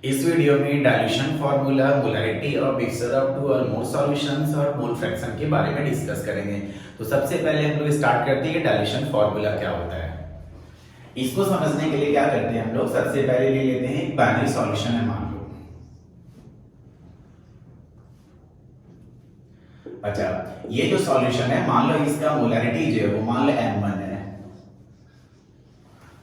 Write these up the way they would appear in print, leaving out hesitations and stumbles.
इस वीडियो में dilution formula, molarity और मिक्सचर ऑफ टू और मोर सॉल्यूशंस और मोल फ्रैक्शन के बारे में डिस्कस करेंगे। तो सबसे पहले हम लोग स्टार्ट करते हैं कि डाइल्यूशन फार्मूला क्या होता है। इसको समझने के लिए क्या करते हैं हम लोग, सबसे पहले ले लेते हैं एक बाइनरी सॉल्यूशन है, मान लो। अच्छा, ये जो सॉल्यूशन है मान लो इसका मोलैरिटी जो है वो मान लो m1 है।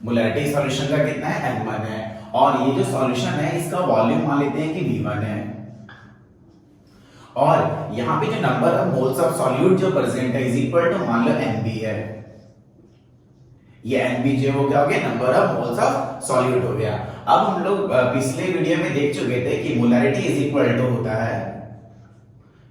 मोलैरिटी सॉल्यूशन का कितना है, m1 है। और ये जो सॉल्यूशन है इसका वॉल्यूम मान लेते हैं कि v1 है। और यहां पे जो number of moles of solute जो प्रेजेंट है इज इक्वल टू मान लो nb है। ये nb जो हो गया number of moles of solute हो गया। अब हम लोग पिछले वीडियो में देख चुके थे कि मोलैरिटी इज इक्वल टू होता है,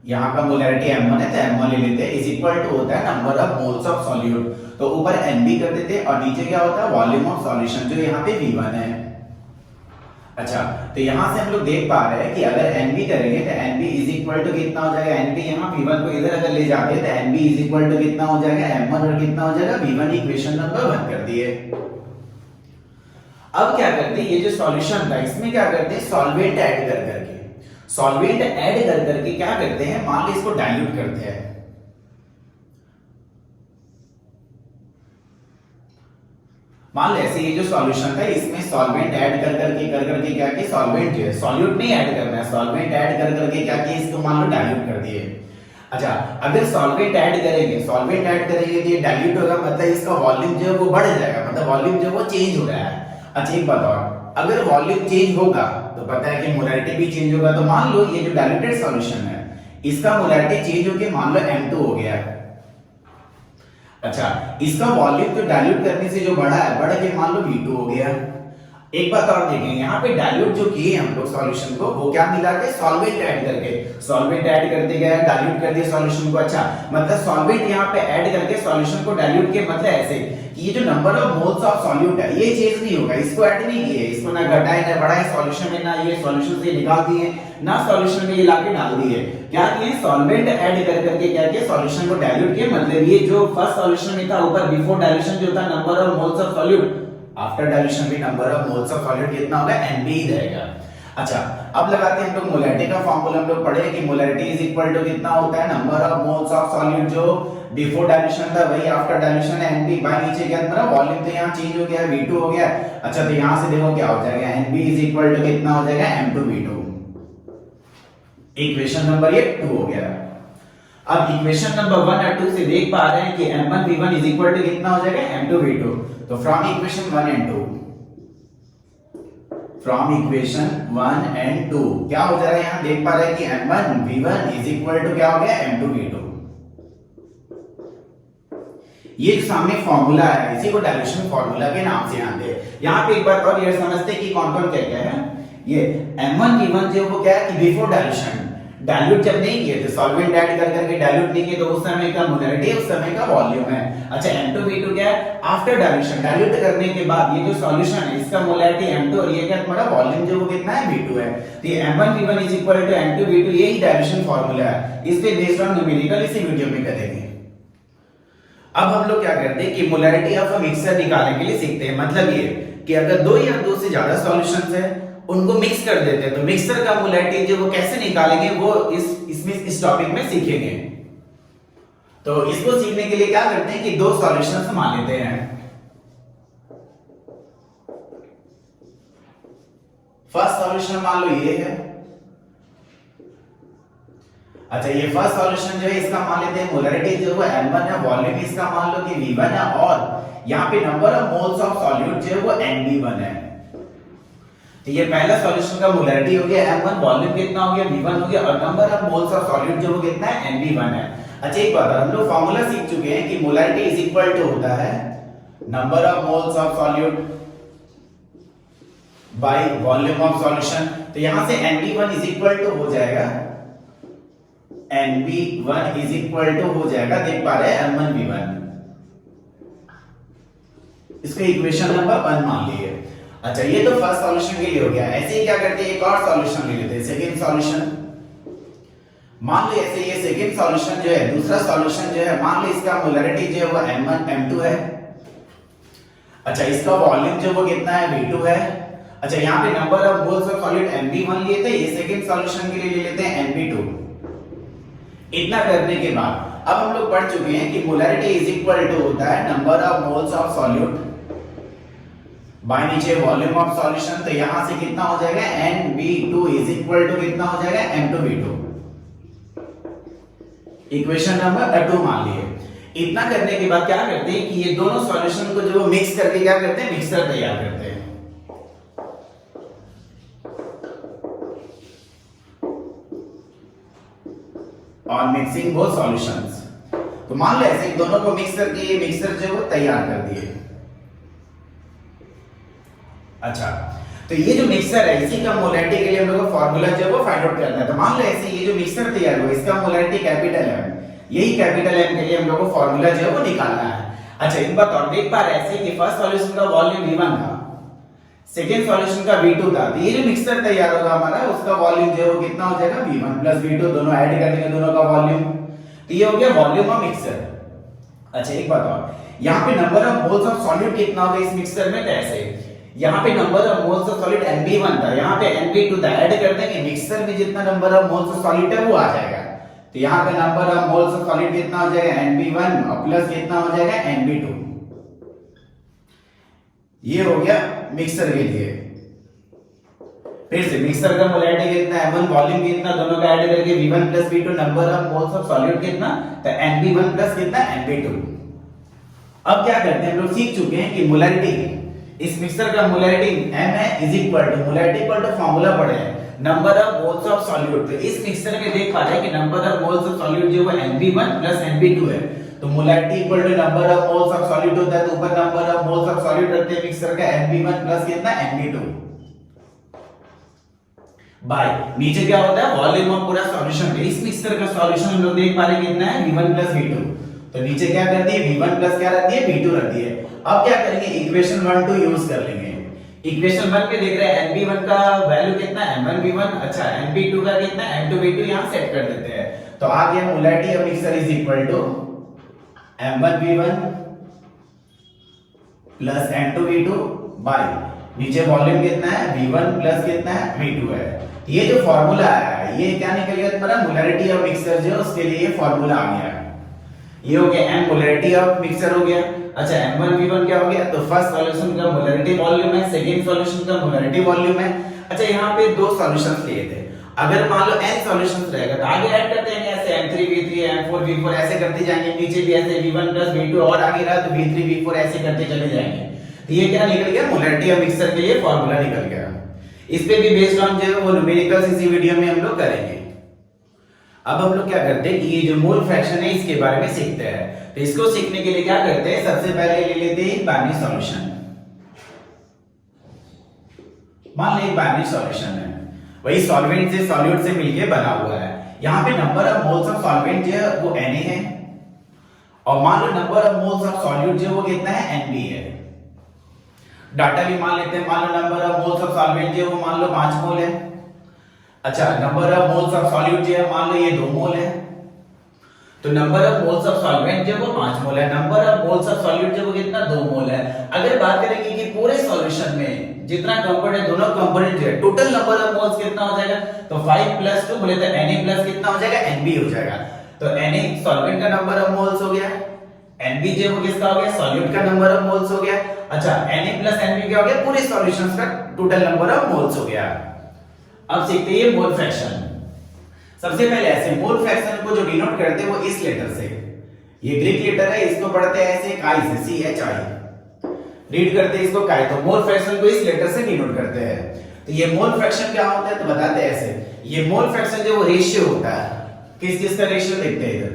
यहाँ का मोलैरिटी m1 है तो m1 ले लेते हैं, इज इक्वल टू होता है number of moles of solute. तो ऊपर nb कर देते और नीचे क्या होता है, वॉल्यूम ऑफ सॉल्यूशन जो यहाँ पे v1 है। अच्छा, तो यहां से हम लोग देख पा रहे हैं कि अगर nb करेंगे तो nb इज इक्वल टू कितना हो जाएगा, nb यहाँ v1 को इधर अगर ले जाते हैं तो nb इज इक्वल टू कितना हो जाएगा, m1 और कितना हो जाएगा v1। इक्वेशन नंबर 1 कर दिए। अब क्या करते हैं, ये जो सॉल्यूशन था इसमें क्या करते हैं, सॉल्वेंट ऐड कर करके सॉल्वेंट ऐड कर करके क्या करते हैं, मान लो इसको डाइल्यूट करते हैं। मान लो ऐसे ये जो सॉल्यूशन था इसमें सॉल्वेंट ऐड कर करके क्या किया, सॉल्वेंट जो है सॉल्यूट नहीं ऐड करना है, सॉल्वेंट ऐड कर करके क्या किया, इसको मान लो डाइल्यूट कर दिए। अच्छा, अगर सॉल्वेंट ऐड करेंगे तो ये डाइल्यूट होगा, मतलब इसका वॉल्यूम जो है वो बढ़ जाएगा, मतलब वॉल्यूम जो है वो चेंज हो रहा है। अच्छा, एक बात और, अगर वॉल्यूम चेंज होगा तो पता है कि मोलैरिटी भी चेंज होगा। तो मान लो ये जो डाइल्यूटेड सॉल्यूशन है इसका मोलैरिटी चेंज होके मान लो m2 हो गया। अच्छा, इसका वॉल्यूम जो डाइल्यूट करने से जो बढ़ा है बढ़ के मान लो v2 हो गया। एक बात और देखेंगे, यहाँ पे डाइल्यूट जो किए हम लोग सॉल्यूशन को, वो क्या मिला के, सॉल्वेंट ऐड करके, सॉल्वेंट ऐड करते गए, डाइल्यूट कर दिया सॉल्यूशन को। अच्छा, मतलब सॉल्वेंट यहाँ पे ऐड करके सॉल्यूशन को डाइल्यूट किए, मतलब ऐसे कि ये जो number of moles of solute है ये चेंज नहीं होगा, इसको ऐड नहीं किए, इसको ना घटाए ना बढ़ाए सॉल्यूशन में, ना ये सॉल्यूशन से निकाल दिए ना सॉल्यूशन में ये लाके डाल दिए। क्या किए, सॉल्वेंट ऐड कर करके क्या किया, सॉल्यूशन को डाइल्यूट किया। मतलब ये जो फर्स्ट सॉल्यूशन में था ऊपर बिफोर डाइल्यूशन जो था number of moles of solute, after dilution भी number of moles of solute कितना होगा, nb ही रहेगा। अच्छा, अब लगाते हैं हम लोग मोलैरिटी का फार्मूला। हम लोग पढ़े कि मोलैरिटी इज इक्वल टू कितना होता है, number of moles of solute जो बिफोर डाइल्यूशन था वही आफ्टर डाइल्यूशन है, nb बाय नीचे क्या था, वॉल्यूम तो यहां चेंज हो गया है, v2 हो गया। अच्छा, तो यहां से देखो क्या हो जाएगा, nb इज इक्वल टू कितना हो जाएगा, m2v2। इक्वेशन नंबर ये 2 हो गया। अब इक्वेशन नंबर 1 और 2 से देख पा रहे हैं कि m1v1 इज इक्वल टू कितना हो जाएगा, m2v2। तो from equation 1 and 2, from equation 1 and 2 क्या हो जाएगा, यहां देख पा रहे हैं कि m1v1 इज इक्वल टू क्या हो गया, m2v2। ये सामने फॉर्मूला है, इसी को डाइल्यूशन फॉर्मूला के नाम से जानते हैं। यहां पे एक बात और ये समझते हैं कि कौन-कौन क्या-क्या है। ये m1v1 जो वो क्या है कि बिफोर डाइल्यूशन, डाइल्यूट जब नहीं किए थे, सॉल्वेंट ऐड कर करके डाइल्यूट नहीं किए, तो उस समय का मोलैरिटी उस समय का वॉल्यूम है। अच्छा, m2v2 क्या है, आफ्टर डाइल्यूशन, डाइल्यूट करने के बाद ये जो सॉल्यूशन है इसका मोलैरिटी m2 और ये क्या हमारा वॉल्यूम जो वो कितना है, v2 है। तो ये m1v1 is equal to m2v2, यही डाइल्यूशन फार्मूला है। इस पे बेस्ड ऑन न्यूमेरिकल इसी वीडियो में करेंगे। अब हम लोग क्या करते हैं कि मोलैरिटी ऑफ अ मिक्सचर निकालने के लिए सीखते हैं। मतलब ये कि अगर दो या दो से ज्यादा सॉल्यूशंस है उनको मिक्स कर देते हैं तो मिक्सचर का मोलैरिटी जो वो कैसे निकालेंगे वो इस टॉपिक में सीखेंगे। तो इसको सीखने के लिए क्या करते हैं कि दो सॉल्यूशंस मान लेते हैं। फर्स्ट सॉल्यूशन मान लो ये है। अच्छा, ये फर्स्ट सॉल्यूशन जो है इसका मान लेते हैं मोलैरिटी जो है m1 है, वॉल्यूम इसका मान लो कि v1 है, और यहाँ पे number of moles of solute जो है वो nb1 है। तो ये पहला सॉल्यूशन का मोलैरिटी हो गया m1, वॉल्यूम कितना हो गया, v1 हो गया, और number of moles of solute जो वो कितना है, nb1 है। अच्छा, एक बात हम लोग फार्मूला सीख चुके हैं कि मोलैरिटी इज इक्वल टू होता है number of moles of solute by volume of solution. तो यहां से nb1 इज इक्वल टू हो जाएगा, nb1 इज इक्वल टू हो जाएगा, देख पा रहे हैं m1v1। इसको इक्वेशन नंबर 1 मान लिए। अच्छा, ये तो फर्स्ट सॉल्यूशन के लिए हो गया। ऐसे ही क्या करते हैं, एक और सॉल्यूशन ले लेते हैं, सेकंड सॉल्यूशन। मान लो ऐसे ये सेकंड सॉल्यूशन जो है, दूसरा सॉल्यूशन जो है, मान लो इसका मोलैरिटी जो है वो m1 m2 है। अच्छा, इसका वॉल्यूम जो वो कितना है, v2 है, अच्छा यहाँ पे number of moles of solid Mb1 लिए थे, ये सेकंड सॉल्यूशन के लिए ले लेते हैं Mb2। इतना करने के बाद अब हम लोग पढ़ चुके हैं कि मोलैरिटी इज इक्वल टू होता है number of moles of solute bye नीचे वॉल्यूम ऑफ सॉल्यूशन। तो यहां से कितना हो जाएगा Nb2 इज इक्वल टू कितना हो जाएगा M2V2, इक्वेशन नंबर 2 मान लिए। इतना करने के बाद क्या करते हैं कि ये दोनों सॉल्यूशन को जो मिक्स करके क्या करते हैं, मिक्सर तैयार करते हैं। और मिक्सिंग बोथ सॉल्यूशंस, तो मान लो ऐसे दोनों को मिक्स करके ये मिक्सर जो है तैयार कर दिए। अच्छा तो ये जो मिक्सर है इसी का मोलैरिटी के लिए हम लोग को फार्मूला जो है वो फाइंड आउट करना है। तो मान लो ऐसे ये जो मिक्सर तैयार हुआ इसका मोलैरिटी कैपिटल M, यही कैपिटल M के लिए हम लोग को फार्मूला जो है वो निकालना है। अच्छा एक बात और देख पा रहे हैं ऐसे कि फर्स्ट सॉल्यूशन का वॉल्यूम V1 था, सेकेंड सॉल्यूशन का V2 था, तो ये जो मिक्सर तैयार होगा हमारा उसका वॉल्यूम जो है वो कितना हो जाएगा V1 प्लस V2, दोनों ऐड कर देंगे दोनों का वॉल्यूम, तो ये हो गया वॉल्यूम ऑफ मिक्सर। अच्छा एक बात और, यहाँ पे number of moles of solid कितना होगा इस मिक्सर में, कैसे यहाँ पे number of moles of solid Mb1 था, यहाँ पे Mb2 था, ऐड कर देंगे मिक्सर में जितना number of moles of solid है वो आ जाएगा। तो यहाँ पे number of moles of solid कितना हो जाएगा Mb1 और प्लस कितना हो जाएगा Mb2। ये हो गया मिक्सर के लिए। फिर से मिक्सर का मोलैरिटी कितना है M1, वॉल्यूम कितना, दोनों का ऐड करके V1 plus V2, number of moles of solid कितना, तो Mb1 प्लस कितना Mb2। अब क्या करते हैं हम लोग सीख चुके हैं कि मोलैरिटी, इस मिक्सर का मोलैरिटी M है is equal to, molarity equal to formula पढ़े हैं number of moles of solute. तो इस मिक्सर में देख पा रहे हैं कि number of moles of solute जो है Mb1 प्लस Mb2 है, तो molarity equal to number of moles of solute होता है, तो ऊपर number of moles of solute रखते हैं मिक्सर का Mb1 प्लस कितना Mb2 बाय नीचे क्या होता है वॉल्यूम ऑफ पूरा सॉल्यूशन। इस मिक्सर का सॉल्यूशन हम लोग देख पा रहे हैं कितना है V1 प्लस V2, तो नीचे क्या कर दिए V1 प्लस क्या रख दिए V2 रख दिए। अब क्या करेंगे इक्वेशन 1 2 यूज कर लेंगे। इक्वेशन 1 पे देख रहे हैं Mb1 का वैल्यू कितना M1V1, अच्छा Mb2 का कितना M2V2 यहां सेट कर देते हैं। तो आ गया molarity of mixture is equal to M1V1 plus M2V2 by नीचे वॉल्यूम कितना है V1 प्लस कितना है V2 है। ये जो फार्मूला है ये क्या निकल गया तुम्हारा मोलैरिटी ऑफ मिक्सर जो उसके लिए ये फार्मूला आ गया। ये हो गया M मोलैरिटी ऑफ मिक्सर हो गया। अच्छा M1V1 क्या हो गया, तो फर्स्ट सॉल्यूशन का मोलैरिटी वॉल्यूम है, सेकंड सॉल्यूशन का मोलैरिटी वॉल्यूम है। अच्छा यहाँ पे दो सॉल्यूशंस लिए थे, अगर मान लो n सॉल्यूशंस रहेगा तो आगे ऐड करते हैं ऐसे M3V3 M4V4 ऐसे करते जाएंगे, नीचे भी ऐसे V1 प्लस V2 और आगे रहा तो V3 V4 ऐसे करते चले जाएंगे। तो ये क्या निकल गया मोलैरिटी ऑफ मिक्सर के लिए फार्मूला निकल गया। इस पे भी बेस्ड ऑन जो वो न्यूमेरिकल्स इसी वीडियो में हम लोग करेंगे। अब हम लोग क्या करते हैं कि ये जो मोल फ्रैक्शन है इसके बारे में सीखते हैं। तो इसको सीखने के लिए क्या करते हैं, सबसे पहले ले लेते हैं बाइनरी सॉल्यूशन। मान लीजिए बाइनरी सॉल्यूशन है, वही सॉल्वेंट से सॉल्यूट से मिलके बना हुआ है। यहाँ पे number of moles of solvent जो है वो Na है और मान लो number of moles of solute जो वो कितना है Nb है। डाटा भी मान लेते हैं, मान लो number of moles of solvent जो वो मान लो 5 मोल है। अच्छा number of moles of solute जो है मान लो ये 2 मोल है, तो number of moles of solvent जो वो 5 मोल है, number of moles of solute जो वो कितना 2 मोल है। अगर बात करेंगे कि पूरे सॉल्यूशन में जितना कंपोनेंट दोनों कंपोनेंट जो है टोटल नंबर ऑफ मोल्स कितना हो जाएगा, तो 5 प्लस 2 बोले तो Na प्लस कितना हो जाएगा Nb हो जाएगा। तो Na सॉल्वेंट का नंबर ऑफ मोल्स हो गया, Nb जो वो किसका हो गया सॉल्यूट का नंबर ऑफ मोल्स हो गया। अच्छा Na प्लस Nb क्या हो गया पूरे सॉल्यूशंस का टोटल नंबर ऑफ मोल्स हो गया। अब सीखते हैं मोल फ्रैक्शन। सबसे पहले ऐसे मोल फ्रैक्शन को जो डिनोट करते हैं वो इस लेटर से, ये ग्रीक लेटर है इसको पढ़ते हैं ऐसे काई से CHI, रीड करते हैं इसको काई, तो मोल फ्रैक्शन को इस लेटर से डिनोट करते हैं। तो ये मोल फ्रैक्शन क्या होता है तो बताते हैं ऐसे, ये मोल फ्रैक्शन जो वो रेशियो होता है, किस किस का रेशियो देखते हैं इधर,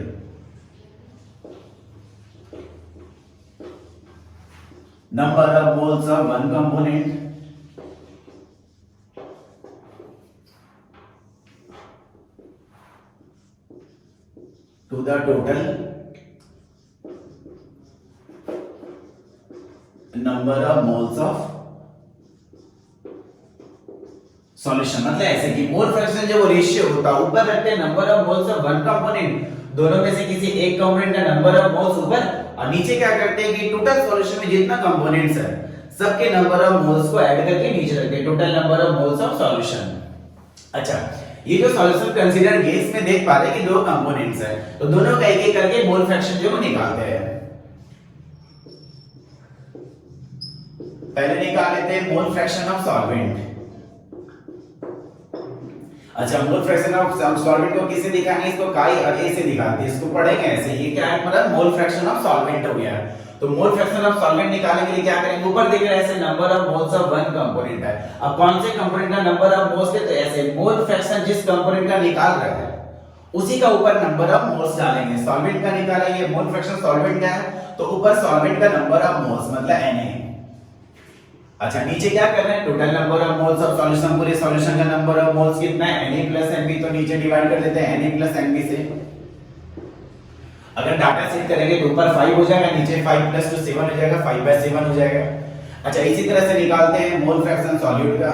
number of moles of one component to the total number of moles of solution. मतलब ऐसे कि मोल फ्रैक्शन जो वो रेशियो होता है, ऊपर रखते हैं number of moles of one component, दोनों में से किसी एक कंपोनेंट का नंबर ऑफ मोल्स ऊपर, और नीचे क्या करते हैं कि टोटल सॉल्यूशन में जितना कंपोनेंट्स है सबके नंबर ऑफ मोल्स को ऐड करके नीचे रखते, total number of moles of solution. अच्छा, ये जो सॉल्यूशन कंसीडर किए इसमें देख पा रहे कि दो कंपोनेंट्स है, तो दोनों का एक एक करके मोल फ्रैक्शन जो निकालते हैं। पहले निकाल लेते हैं मोल फ्रैक्शन ऑफ सॉल्वेंट। अच्छा, मोल फ्रैक्शन ऑफ सॉल्वेंट को किससे दिखाएंगे? इसको काई और ए से दिखाते हैं, इसको पढ़ेंगे ऐसे। ये क्या है मतलब मोल फ्रैक्शन ऑफ सॉल्वेंट हो गया। तो मोल फ्रैक्शन ऑफ सॉल्वेंट निकालने के लिए क्या करेंगे? ऊपर देख रहे हैं ऐसे number of moles of one component है। अब कौन से कंपोनेंट का नंबर ऑफ मोल्स है? तो ऐसे मोल फ्रैक्शन जिस कंपोनेंट का निकाल रहा है उसी का ऊपर नंबर ऑफ मोल्स डालेंगे। सॉल्वेंट का निकालेंगे, मोल फ्रैक्शन सॉल्वेंट का है तो ऊपर सॉल्वेंट का नंबर ऑफ मोल्स मतलब Na। अच्छा, नीचे क्या कर रहे हैं? Total number of moles of solution, पूरे सॉल्यूशन का नंबर ऑफ मोल्स कितना है? Na plus Nb। तो नीचे डिवाइड कर देते हैं Na प्लस Nb से। अगर डाटा सेट करेंगे तो ऊपर 5 हो जाएगा, नीचे 5 प्लस 2 7 हो जाएगा, 5/7 हो जाएगा। अच्छा, इसी तरह से निकालते हैं मोल फ्रैक्शन सॉल्यूट का।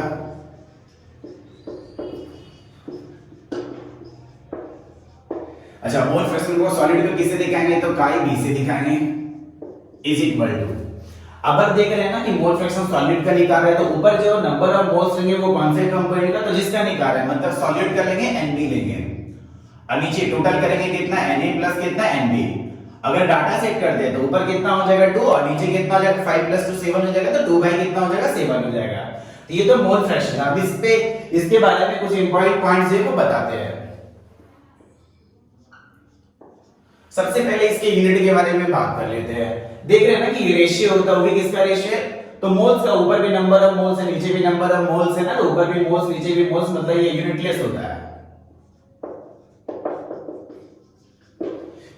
अच्छा, मोल फ्रैक्शन को सॉल्यूट को किससे दिखाएंगे? तो काई बी से दिखाएंगे इज इक्वल टू। अब देख रहे हैं ना कि मोल फ्रैक्शन सॉल्यूट का निकाल रहे हैं तो ऊपर जो नंबर ऑफ मोल्स लेंगे वो कौन से कंपोनेंट का? तो जिसका निकाल रहे हैं मतलब सॉल्यूट का लेंगे Nb लेंगे, और नीचे टोटल करेंगे कितना? Na प्लस कितना? Nb। अगर डाटा सेट करते हैं तो ऊपर कितना हो जाएगा? 2 और नीचे कितना हो जाएगा? 5 प्लस 2 7 हो जाएगा, तो 2 बाई कितना हो जाएगा? 7 हो जाएगा। तो ये तो मोल फ्रैक्शन। अब इस पे इसके बारे में कुछ इंपॉर्टेंट पॉइंट्स है वो बताते हैं। सबसे पहले इसके यूनिट के बारे में बात कर लेते हैं। देख रहे हैं ना कि रेशियो होता है, किसका रेशियो है? तो मोल्स का ऊपर भी नंबर ऑफ मोल्स है, नीचे भी नंबर ऑफ मोल्स है ना, तो ऊपर भी मोल्स नीचे भी मोल्स, मतलब ये यूनिटलेस होता है।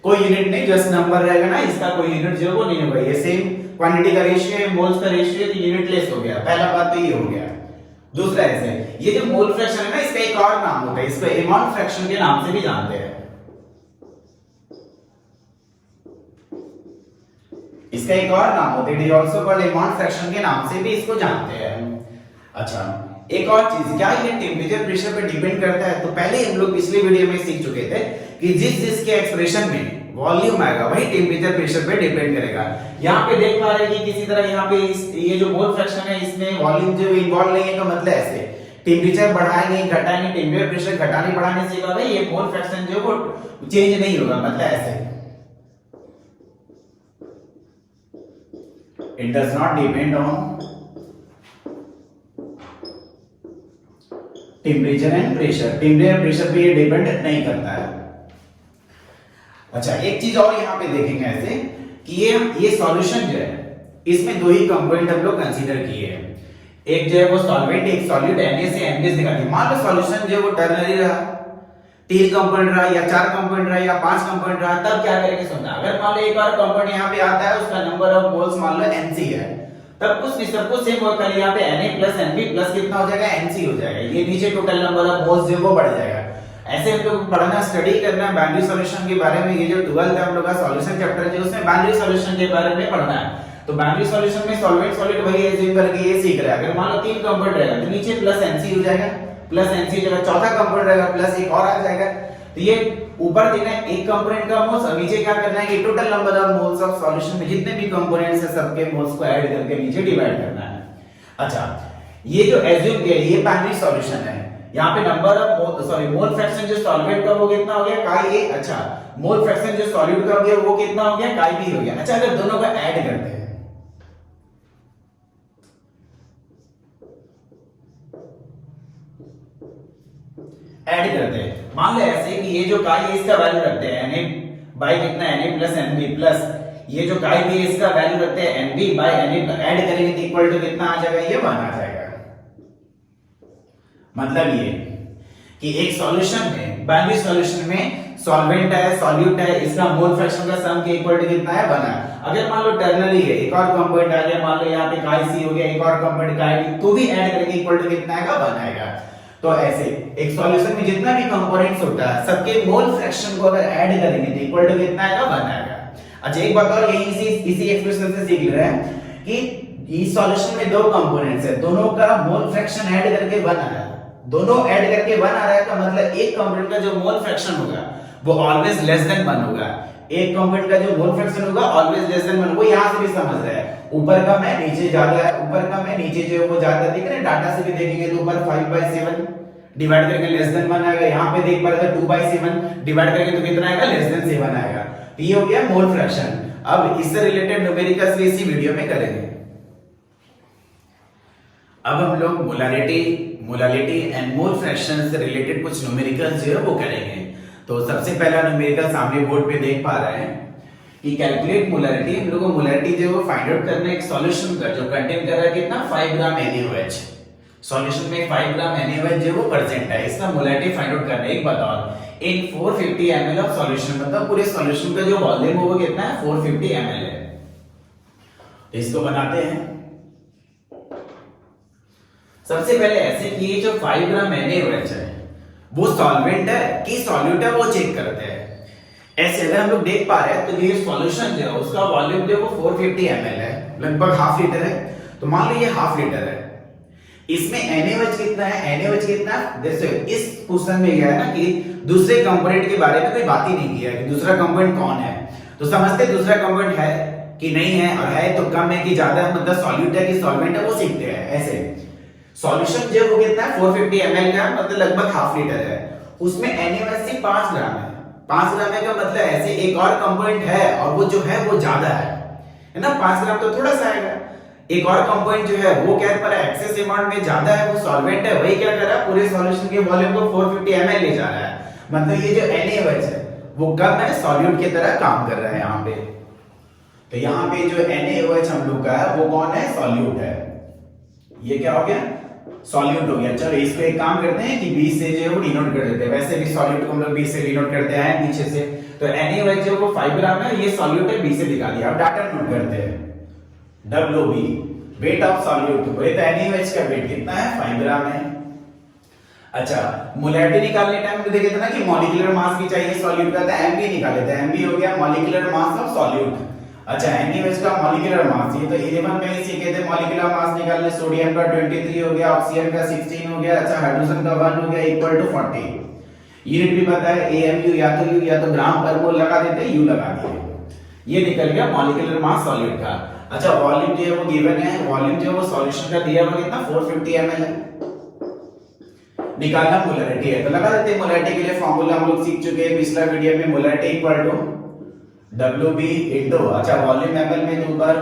कोई यूनिट नहीं, जस्ट नंबर रहेगा ना, इसका कोई यूनिट जो वो नहीं होगा। ये सेम क्वांटिटी का रेशियो है, मोल्स का रेशियो है, तो यूनिटलेस हो गया। पहला बात तो ये हो गया। दूसरा ऐसे ये जो मोल फ्रैक्शन है ना, इसका एक और नाम होता है, इसको एमॉन फ्रैक्शन के नाम से भी जानते हैं। इसका एक और नाम होता है, आल्सो कॉल्ड एमॉन फ्रैक्शन के नाम से भी इसको जानते हैं। अच्छा, एक और चीज, क्या ये टेम्परेचर प्रेशर पे डिपेंड करता है? तो पहले हम लोग पिछले वीडियो में सीख चुके थे कि जिस के एक्सप्रेशन में वॉल्यूम आएगा वही टेम्परेचर प्रेशर पे डिपेंड करेगा। यहाँ पे देख पा रहे हैं कि किसी तरह यहाँ पे ये जो मोल फ्रैक्शन है इसमें वॉल्यूम जो इन्वॉल्व नहीं है, तो मतलब ऐसे टेम्परेचर बढ़ाएंगे घटाएंगे, टेम्परेचर प्रेशर घटाने बढ़ाने से क्या होगा? ये मोल फ्रैक्शन जो वो चेंज नहीं होगा, मतलब ऐसे it does not depend on temperature and pressure। Temperature pressure पे ये डिपेंड नहीं करता है। अच्छा, एक चीज और यहाँ पे देखेंगे ऐसे कि ये सॉल्यूशन जो है इसमें दो ही कंपोनेंट हम लोग कंसीडर किए हैं। एक जो है वो सॉल्वेंट, एक सॉल्यूट। Na से Nb दिखाते हैं। मान लो सॉल्यूशन जो है वो टर्नरी रहा, 3 कंपोनेंट रहा या 4 कंपोनेंट रहा या 5 कंपोनेंट रहा, तब क्या करेंगे? सुनना, अगर मान लो एक और कंपोनेंट यहाँ पे आता है, उसका नंबर ऑफ मोल्स मान लो Nc है, तब कुछ नहीं, सब कुछ सेम होगा, यहाँ पे Na प्लस Nb प्लस कितना हो जाएगा? Nc हो जाएगा। ये नीचे टोटल नंबर ऑफ मोल्स जो वो बढ़ जाएगा। ऐसे हम लोग पढ़ना, स्टडी करना बाइनरी सॉल्यूशन के बारे में। ये जो 12th है हम लोग का सॉल्यूशन चैप्टर है, उसमें बाइनरी सॉल्यूशन के बारे में पढ़ना है। तो बाइनरी सॉल्यूशन में सॉल्वेंट सॉलिड वही एज्यूम करके ये सीख रहा है। अगर मान लो 3 कंपोनेंट रहेगा तो नीचे प्लस Nc हो जाएगा, प्लस Nc जगह चौथा कंपोनेंट रहेगा प्लस एक और आ जाएगा। तो ये ऊपर देना है एक कंपोनेंट का मोल्स, और नीचे क्या करना है कि total number of moles of solution में जितने भी कंपोनेंट्स है सबके मोल्स को ऐड करके नीचे डिवाइड करना है। अच्छा, ये जो एज्यूम किया ये बाइनरी सॉल्यूशन है। यहाँ पे नंबर ऑफ मोल फ्रैक्शन जो सॉल्वेंट का वो कितना हो गया? काई ए। अच्छा, मोल फ्रैक्शन जो सॉल्यूट का हो गया वो कितना हो गया? काई बी हो गया। अच्छा, अगर दोनों का ऐड करते हैं, ऐड करते हैं, मान लो ऐसे कि ये जो काई है इसका वैल्यू रखते हैं Na बाय कितना? Na प्लस Nb प्लस ये जो काई बी है इसका वैल्यू रखते हैं Nb बाय Na, ऐड करेंगे तो इक्वल टू कितना आ जाएगा? ये 1 आ जाएगा। मतलब ये कि एक सॉल्यूशन में, बाइनरी सॉल्यूशन में सॉल्वेंट है, सॉल्यूट है, इसका मोल फ्रैक्शन का सम के इक्वल टू कितना है? 1 है। अगर मान लो टर्नरी है, एक और कंपोनेंट आ गया, मान लो यहाँ पे काई सी हो गया, एक और कंपोनेंट काई डी, तो भी ऐड करके इक्वल टू कितना आएगा? 1 आएगा। तो ऐसे एक सॉल्यूशन में जितना भी कंपोनेंट्स होता है सबके मोल फ्रैक्शन को अगर ऐड करेंगे तो इक्वल टू कितना आएगा? 1 आएगा। अच्छा, एक बात और, यही इसी एक्सप्रेशन से सीख रहे हैं कि इस सॉल्यूशन में दो कंपोनेंट्स है, दोनों का मोल फ्रैक्शन ऐड करके 1 आ रहा है। दोनों ऐड करके 1 आ रहा है का मतलब एक कंपोनेंट का जो मोल फ्रैक्शन होगा वो ऑलवेज लेस देन 1 होगा। एक कंपोनेंट का जो मोल फ्रैक्शन होगा ऑलवेज लेस देन 1, वो यहां से भी समझ रहा है, ऊपर कम है नीचे ज्यादा है, ऊपर कम है नीचे जो है वो ज्यादा है। देख रहे हैं डाटा से भी देखेंगे तो ऊपर 5/7 डिवाइड करेंगे लेस देन 1 आएगा, यहां पे देख पा रहे थे 2/7 डिवाइड करेंगे तो कितना आएगा, लेस देन 7 आएगा। तो ये हो गया मोल फ्रैक्शन। अब इससे रिलेटेड न्यूमेरिकल्स भी इसी वीडियो में करेंगे। अब हम लोग मोलालिटी एंड मोल फ्रैक्शन से रिलेटेड कुछ न्यूमेरिकल्स जो है वो करेंगे। तो सबसे पहला न्यूमेरिकल सामने बोर्ड पे देख पा रहे हैं कि कैलकुलेट मोलारिटी। हम लोग को मोलारिटी जो है फाइंड आउट करना है एक सॉल्यूशन का जो कंटेन कर रहा है कितना 5 ग्राम NaOH। सॉल्यूशन में 5 ग्राम NaOH जो वो प्रेजेंट है, इसका मोलारिटी फाइंड आउट करना है। एक बताओ इन 450 ml ऑफ सॉल्यूशन, मतलब पूरे सॉल्यूशन का जो वॉल्यूम है वो कितना है 450 ml है। तो इसको बनाते हैं। सबसे पहले ऐसे कि ये जो 5 ग्राम NaOH है वो सॉल्वेंट है कि सॉल्यूट है वो चेक करते हैं। ऐसे अगर हम लोग देख पा रहे हैं तो ये सॉल्यूशन जो है उसका वॉल्यूम जो है वो 450 ml है, लगभग हाफ लीटर है। तो मान लो ये हाफ लीटर है, इसमें NaOH कितना है, NaOH कितना है, जैसे इस क्वेश्चन में क्या है ना कि दूसरे कंपोनेंट के बारे में कोई बात ही नहीं किया कि दूसरा कंपोनेंट कौन है। तो समझते दूसरा कंपोनेंट है कि नहीं है, और है तो कम है कि ज्यादा है, मतलब सॉल्यूट है कि सॉल्वेंट है वो सीखते हैं। ऐसे सॉल्यूशन जो वो कितना है 450 ml का, मतलब लगभग हाफ लीटर है, उसमें NaOH 5 ग्राम है। 5 ग्राम का मतलब ऐसे एक और कंपोनेंट है और वो जो है वो ज्यादा है ना, 5 ग्राम तो थोड़ा सा आएगा। एक और कंपोनेंट जो है वो क्या पर एक्सेस अमाउंट में ज्यादा है, वो सॉल्वेंट है, वही क्या कर रहा है पूरे सॉल्यूशन के वॉल्यूम को 450 ml ले जा रहा है। मतलब ये जो NaOH है वो कम है, सॉल्यूट की तरह काम कर रहा है यहाँ पे। तो यहाँ पे जो NaOH हम लोग का है वो कौन है, सॉल्यूट है। ये क्या हो गया, सॉल्यूट हो गया। चलो इसको एक काम करते हैं कि 20 से जो है वो डिनोट कर देते हैं। वैसे भी सॉल्यूट को हम लोग 20 से डिनोट करते हैं पीछे से। तो NaOH जो वो 5 ग्राम है, ये सॉल्यूट है 20 से दिखा दिया। अब डाटा नोट करते हैं। WB वेट ऑफ सॉल्यूट, बोले तो NaOH का वेट कितना है 5 ग्राम है। अच्छा मोलैरिटी निकालने टाइम तो देखे थे ना कि मॉलिक्यूलर मास भी चाहिए सॉल्यूट का, तो MB निकाले थे। MB हो गया मॉलिक्यूलर मास ऑफ सॉल्यूट। अच्छा NaOH का मॉलिक्यूलर मास, ये तो 11 में ही सीखे थे मॉलिक्यूलर मास निकालने। सोडियम का 23 हो गया, ऑक्सीजन का 16 हो गया, अच्छा हाइड्रोजन का 1 हो गया इक्वल टू 40। यूनिट भी पता है AMU, या तो ग्राम पर मोल लगा देते, U लगा दिए। ये निकल गया मॉलिक्यूलर मास सॉल्यूट का। अच्छा वॉल्यूम जो है वो गिवन है, वॉल्यूम जो है वो सॉल्यूशन का दिया हुआ कितना 450 ml है। निकालना मोलैरिटी है तो लगा देते हैं। मोलैरिटी के लिए फार्मूला हम लोग सीख चुके हैं पिछला वीडियो में, molarity equal to WB into, अच्छा वॉल्यूम ml में तो ऊपर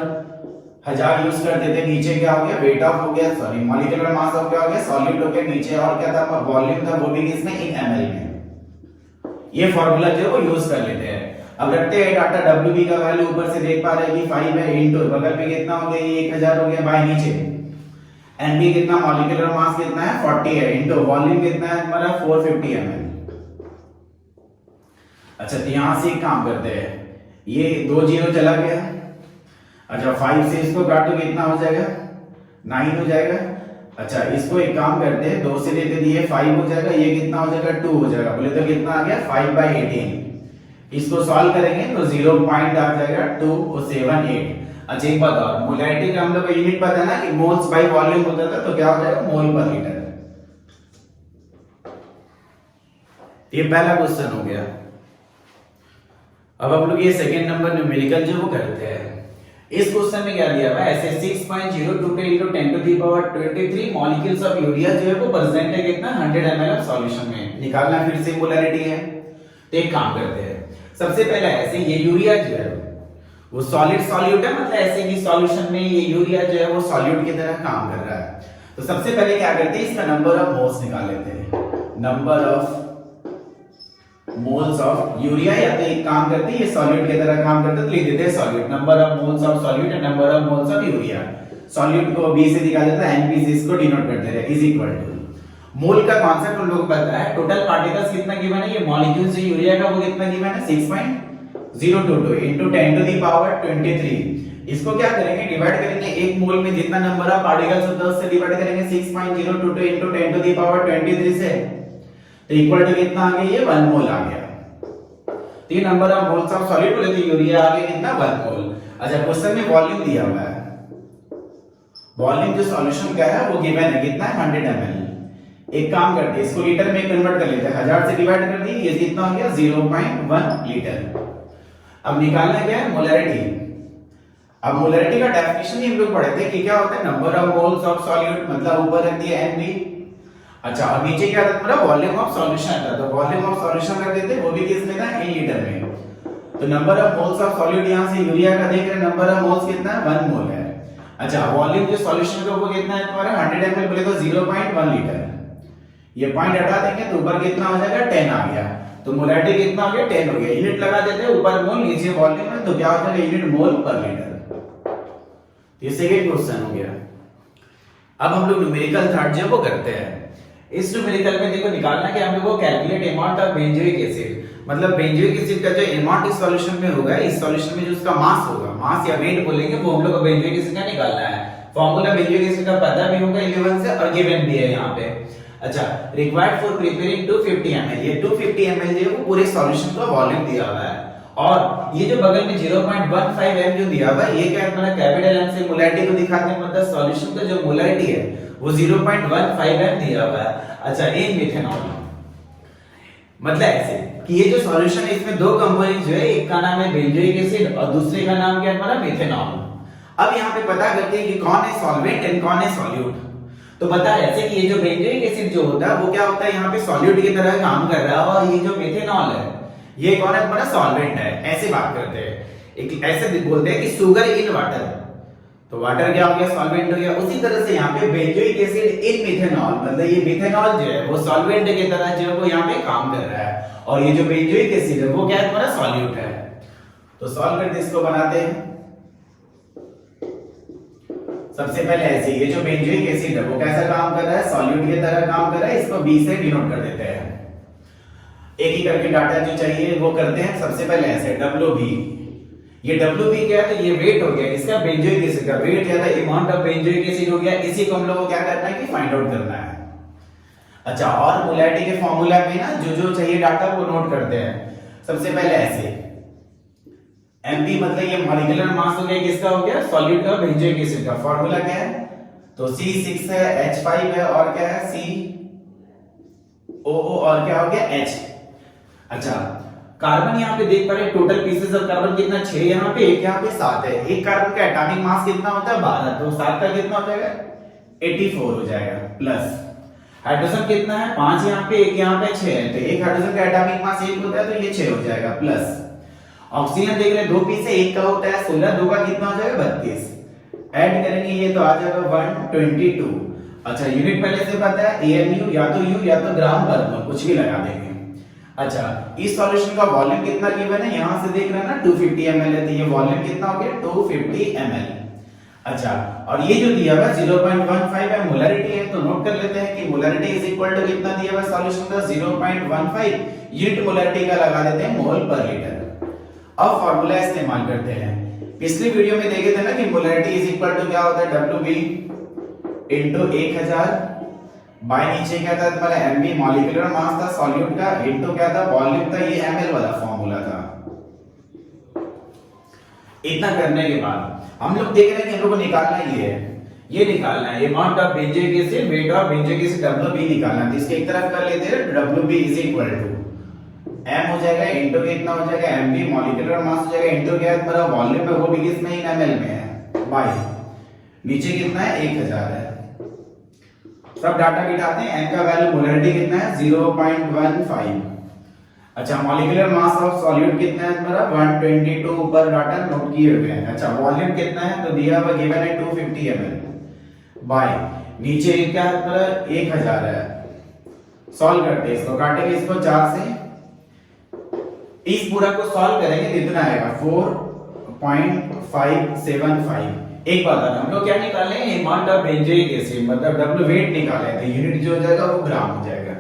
1000 यूज कर देते, नीचे क्या हो गया वेट ऑफ हो गया, सॉरी मॉलिक्यूलर मास ऑफ क्या हो गया सॉल्यूट हो गया, नीचे और क्या था वॉल्यूम था, वो भी किसमें इन ml में। ये फार्मूला जो है वो यूज कर लेते हैं। अब रखते हैं डाटा WB का वैल्यू ऊपर से देख पा रहे हैं कि 5 है, इनटू बगल में कितना हो गया ये 1000 हो गया, बाय नीचे NB कितना मॉलिक्यूलर मास कितना है 40 है, इनटू वॉल्यूम कितना है हमारा 450 ml। अच्छा तो यहां से एक काम करते हैं, ये 2 0 चला गया। अच्छा 5 से इसको काटो कितना हो जाएगा 9 हो जाएगा। अच्छा इसको एक काम करते हैं, 2 से लेते दिए 5 हो जाएगा, ये कितना हो जाएगा 2 हो जाएगा। बोले तो कितना आ गया 5/18। इसको सॉल्व करेंगे तो 0 पॉइंट आ जाएगा 278। अच्छा एक बात और, मोलैरिटी का हम लोग को यूनिट पता है ना कि मोल्स बाय वॉल्यूम होता था, तो क्या हो जाएगा मोल पर लीटर। ये पहला क्वेश्चन हो गया। अब हम लोग ये सेकंड नंबर न्यूमेरिकल जो वो करते हैं। इस क्वेश्चन में क्या दिया हुआ है, ऐसे 6.022 into 10 to the power 23 molecules of urea जो है वो प्रेजेंट है कितना 100 ml ऑफ सॉल्यूशन में। निकालना फिर से मोलैरिटी है, तो एक काम करते हैं। सबसे पहले ऐसे ये यूरिया जो है वो सॉलिड सॉल्यूट है, मतलब ऐसे कि सॉल्यूशन में ये यूरिया जो है वो सॉल्यूट की तरह काम कर रहा है। तो सबसे पहले क्या करते हैं, इसका नंबर ऑफ मोल्स निकाल लेते हैं। Number of moles of urea, या तो एक काम करते हैं ये सॉल्यूट की तरह काम करते हैं तो लिख देते हैं solute, number of moles of solute and number of moles of urea. Solute को B से दिखा देता है, NP से इसको डिनोट कर देते हैं, इज इक्वल टू मोल का कांसेप्ट हम लोग को पता है। टोटल पार्टिकल्स कितना गिवन है, ये मॉलिक्यूल्स जो यूरिया का वो कितना गिवन है 6.022 into 10 to the power 23। इसको क्या करेंगे डिवाइड करेंगे, एक मोल में जितना नंबर ऑफ पार्टिकल्स होता है उससे डिवाइड करेंगे 6.022 into 10 to the power 23 से, तो इक्वल टू कितना आ गया ये 1 मोल आ गया। तो ये number of moles of solid बोले तो यूरिया आ गया कितना 1 मोल। अच्छा क्वेश्चन में वॉल्यूम दिया हुआ है, वॉल्यूम जो सॉल्यूशन का है वो गिवन है कितना है 100 ml। एक काम करते हैं इसको लीटर में कन्वर्ट कर लेते हैं, 1000 से डिवाइड कर दी, ये कितना हो गया 0.1 लीटर। अब निकालना क्या है, मोलैरिटी। अब मोलैरिटी का डेफिनेशन ही हम लोग पढ़े थे कि क्या होता है, number of moles of solute, मतलब ऊपर रख दिया NB। अच्छा, और नीचे क्या था, मतलब वॉल्यूम ऑफ सॉल्यूशन था, तो वॉल्यूम ऑफ सॉल्यूशन रख देते, वो भी किस में था, इन लीटर में। तो number of moles of solute, यहां से यूरिया का देख रहे हैं, नंबर ऑफ मोल्स कितना है, 1 मोल है। अच्छा, वॉल्यूम जो सॉल्यूशन का वो कितना है तुम्हारा, 100 ml बोले तो 0.1 लीटर। ये पॉइंट हटा देंगे तो ऊपर कितना हो जाएगा, 10 आ गया। तो मोलैरिटी कितना हो गया, 10 हो गया। यूनिट लगा देते हैं, ऊपर मोल नीचे वॉल्यूम है, तो क्या हो जाएगा, यूनिट मोल पर लीटर। ये सेकंड क्वेश्चन हो गया। अब हम लोग न्यूमेरिकल थर्ड जो वो करते हैं। इस न्यूमेरिकल में देखो निकालना कि हम लोग को calculate amount of benzoic acid, मतलब बेंजोइक एसिड का जो अमाउंट इस सॉल्यूशन में होगा, इस सॉल्यूशन में जो उसका मास होगा, मास या वेट बोलेंगे, वो हम लोग को बेंजोइक एसिड का निकालना है। फार्मूला बेंजोइक एसिड का पता भी होगा 11 से, और गिवन भी है यहाँ पे। अच्छा, रिक्वायर्ड फॉर प्रिपेयरिंग 250 ml, ये 250 ml जो है वो पूरे सॉल्यूशन का वॉल्यूम दिया हुआ है। और ये जो बगल में 0.15 m जो दिया हुआ है, ये क्या है, मतलब कैपिटल M से मोलैरिटी को दिखाते हैं, मतलब सॉल्यूशन का जो मोलैरिटी है वो 0.15 m दिया हुआ है। अच्छा, इन मिथेनॉल, मतलब ऐसे कि ये जो सॉल्यूशन है इसमें दो कंपोनेंट जो है, एक का नाम है बेंजोइक एसिड और दूसरे का नाम क्या है हमारा, मिथेनॉल। अब यहाँ पे पता करते हैं कि कौन है सॉल्वेंट एंड कौन है सॉल्यूट। तो पता है ऐसे कि ये जो बेंजोइक एसिड जो होता है वो क्या होता है, यहाँ पे सॉल्यूट की तरह काम कर रहा है, और ये जो मिथेनॉल है ये कौन है हमारा, सॉल्वेंट है। ऐसे बात करते हैं, एक ऐसे बोलते हैं कि शुगर इन वाटर, तो वाटर क्या हो गया, सॉल्वेंट हो गया। उसी तरह से यहाँ पे बेंजोइक एसिड इन मिथेनॉल, मतलब ये मिथेनॉल जो है वो सॉल्वेंट की तरह जो है वो यहाँ पे काम कर रहा है, और ये जो बेंजोइक एसिड है वो क्या है हमारा, सॉल्यूट है। तो सॉल्व करके इसको बनाते हैं। सबसे पहले ऐसे, ये जो बेंजोइक एसिड है वो कैसा काम कर रहा है, सॉल्यूट की तरह काम कर रहा है, इसको B से डिनोट कर देते हैं। एक ही करके डाटा जो चाहिए वो करते हैं। सबसे पहले ऐसे WB, ये WB क्या है, तो ये वेट हो गया इसका, बेंजोइक एसिड का वेट या अमाउंट ऑफ बेंजोइक एसिड हो गया। इसी को हम लोग को क्या करना है कि फाइंड आउट करना है। अच्छा, और मोलैरिटी के फॉर्मूला में ना जो जो चाहिए डाटा वो नोट करते हैं। सबसे पहले ऐसे MB, मतलब ये मॉलिक्यूलर मास हो गया, किसका हो गया, सॉल्यूट का, बेंजोइक एसिड का। फॉर्मूला क्या है, तो C6 है, H5 है, और क्या है COO, और क्या हो गया H। अच्छा, कार्बन यहाँ पे देख पा रहे हैं, टोटल पीसेस ऑफ कार्बन कितना, 6 यहाँ पे, एक यहाँ पे 7 है। एक कार्बन का एटॉमिक मास कितना होता है, 12, तो 7 का कितना हो जाएगा, 84 हो जाएगा। प्लस हाइड्रोजन कितना है, 5 यहाँ पे, एक यहाँ पे 6 है, तो एक हाइड्रोजन का एटॉमिक मास 1 होता है, तो ये 6 हो जाएगा। प्लस ऑक्सीजन देख रहे हैं, 2 पीस है, एक का होता है 16, 2 का कितना हो जाएगा 32, ऐड करेंगे ये तो आ जाएगा 122। अच्छा, यूनिट पहले से पता है, AMU या तो U या तो ग्राम पर मोल, कुछ भी लगा देंगे। अच्छा, इस सॉल्यूशन का वॉल्यूम कितना गिवन है, यहां से देख रहे हैं ना 250 ml है, तो ये वॉल्यूम कितना हो गया 250 ml। अच्छा, और ये जो दिया हुआ 0.15 है, मोलैरिटी है, तो नोट कर लेते हैं कि मोलैरिटी इज इक्वल टू कितना दिया हुआ सॉल्यूशन का 0.15, यूनिट मोलैरिटी का लगा देते हैं मोल पर लीटर। अब फार्मूला इस्तेमाल करते हैं। पिछली वीडियो में देखे थे ना कि मोलैरिटी इज इक्वल टू क्या होता है, WB इनटू 1000 बाय नीचे क्या था तुम्हारा MB, मॉलिक्यूलर मास था सॉल्यूट का, इनटू क्या था, वॉल्यूम था, ये ml वाला फार्मूला था। इतना करने के बाद हम लोग देख रहे हैं कि हम लोग को निकालना ये निकालना है amount of benzoic acid, weight of benzoic acid, WB निकालना है। तो इसके एक तरफ कर लेते हैं, WB is equal to M हो जाएगा इनटू कितना हो जाएगा MB, मॉलिक्यूलर मास हो जाएगा, इनटू क्या है तुम्हारा वॉल्यूम है, वो भी किसमें इन ml में है, बाय नीचे कितना है 1000 है। सब डाटा बिठाते हैं। M का वैल्यू मोलैरिटी कितना है 0.15। अच्छा, मॉलिक्यूलर मास ऑफ सॉल्यूट कितना है तुम्हारा 122, ऊपर डाटा नोट किए हुए हैं। अच्छा, वॉल्यूम कितना है, तो दिया हुआ गिवन है 250 ml, बाय नीचे क्या है तुम्हारा 1000 है। सॉल्व करते हैं इसको, काटेंगे इसको 4 से, इस पूरा को सॉल्व करेंगे कितना आएगा 4.575। एक बात है, हम लोग क्या निकाले हैं, अमाउंट ऑफ बेंजोइक एसिड, मतलब W वेट निकाले, तो यूनिट जो हो जाएगा वो ग्राम हो जाएगा।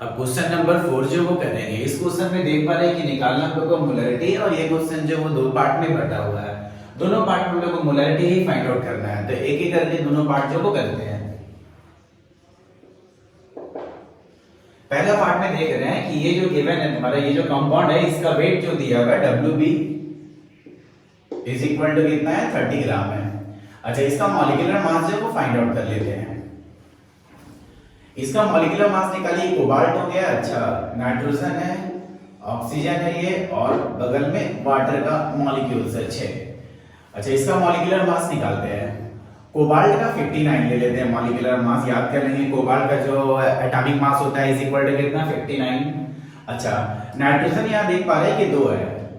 अब क्वेश्चन नंबर 4 जो वो करेंगे, इस क्वेश्चन में देख पा रहे हैं कि निकालना हम लोग को मोलैरिटी, और ये क्वेश्चन जो वो दो पार्ट में बटा हुआ है, दोनों पार्ट में हम लोग को मोलैरिटी ही फाइंड आउट करना है। तो एक एक करके दोनों पार्ट जो वो करते हैं। पहला पार्ट में देख रहे हैं कि ये जो गिवन है तुम्हारा, ये जो कंपाउंड है, इसका वेट जो दिया हुआ है WB इज इक्वल टू कितना है 30 ग्राम है। अच्छा, इसका मॉलिक्यूलर मास जो वो फाइंड आउट कर लेते हैं। इसका मॉलिक्यूलर मास निकालिए, कोबाल्ट हो गया, अच्छा नाइट्रोजन है, ऑक्सीजन है ये, और बगल में वाटर का मॉलिक्यूल्स है 6। अच्छा, इसका मॉलिक्यूलर मास निकालते हैं। कोबाल्ट का 59 ले लेते हैं मॉलिक्यूलर मास, याद कर लेंगे। कोबाल्ट का जो एटॉमिक मास होता है इज इक्वल टू कितना, 59। अच्छा, नाइट्रोजन यहाँ देख पा रहे हैं कि 2 है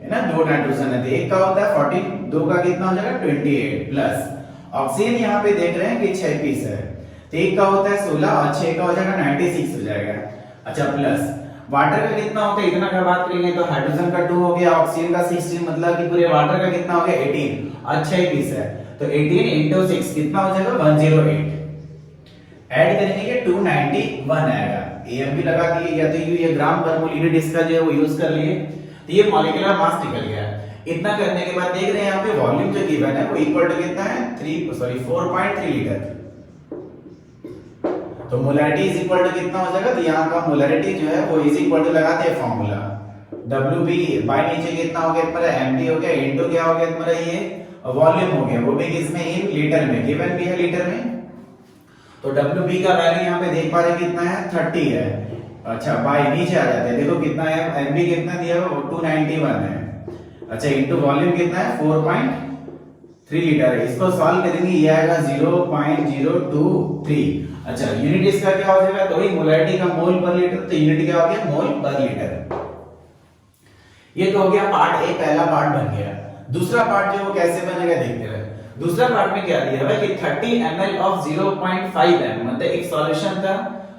ना, 2 नाइट्रोजन है, तो एक का होता है 14, 2 का कितना हो जाएगा 28, प्लस ऑक्सीजन यहाँ पे देख रहे हैं कि 6 पीस है, तो एक का होता है 16 और 6 का हो जाएगा 96 हो जाएगा। अच्छा, प्लस वाटर का कितना होता है, इतना का बात करेंगे तो हाइड्रोजन का 2 हो गया, ऑक्सीजन का 16, मतलब कि पूरे वाटर का कितना हो गया 18 और 6 पीस है, तो 18 into 6 कितना हो जाएगा 108। ऐड करेंगे ये 291 आएगा। एम भी लगा दिए, या तो ये ग्राम पर मोल यूनिट इसका जो है वो यूज कर लिए, तो ये मॉलिक्यूलर मास निकल गया। इतना करने के बाद देख रहे हैं यहाँ पे वॉल्यूम जो गिवन है वो इक्वल टू कितना है 4.3 लीटर। तो मोलैरिटी इज इक्वल टू कितना हो जाएगा, तो यहाँ का मोलैरिटी जो है वो इज इक्वल टू लगाते हैं फॉर्मूला, WB बाय नीचे कितना हो गया तुम्हारा MD हो गया, इनटू क्या हो गया तुम्हारा ये वॉल्यूम हो गया, वो भी किसमें, इन लीटर में, गिवन भी है लीटर में। तो WB का वैल्यू यहाँ पे देख पा रहे कितना है 30 है। अच्छा, बाय नीचे आ जाते हैं, देखो कितना है, MB कितना दिया है 291 है। अच्छा, इनटू वॉल्यूम कितना है 4.3 लीटर है। इसको सॉल्व करेंगे, ये आएगा 0.023। अच्छा, यूनिट इसका क्या हो जाएगा, तो वही मोलैरिटी का मोल पर लीटर, तो यूनिट क्या हो गया मोल पर लीटर। ये तो हो गया पार्ट ए, पहला पार्ट बन गया। दूसरा पार्ट जो वो कैसे बनेगा देखते हैं। दूसरा पार्ट में क्या दिया है कि 30 ml ऑफ 0.5 m, मतलब एक सॉल्यूशन था,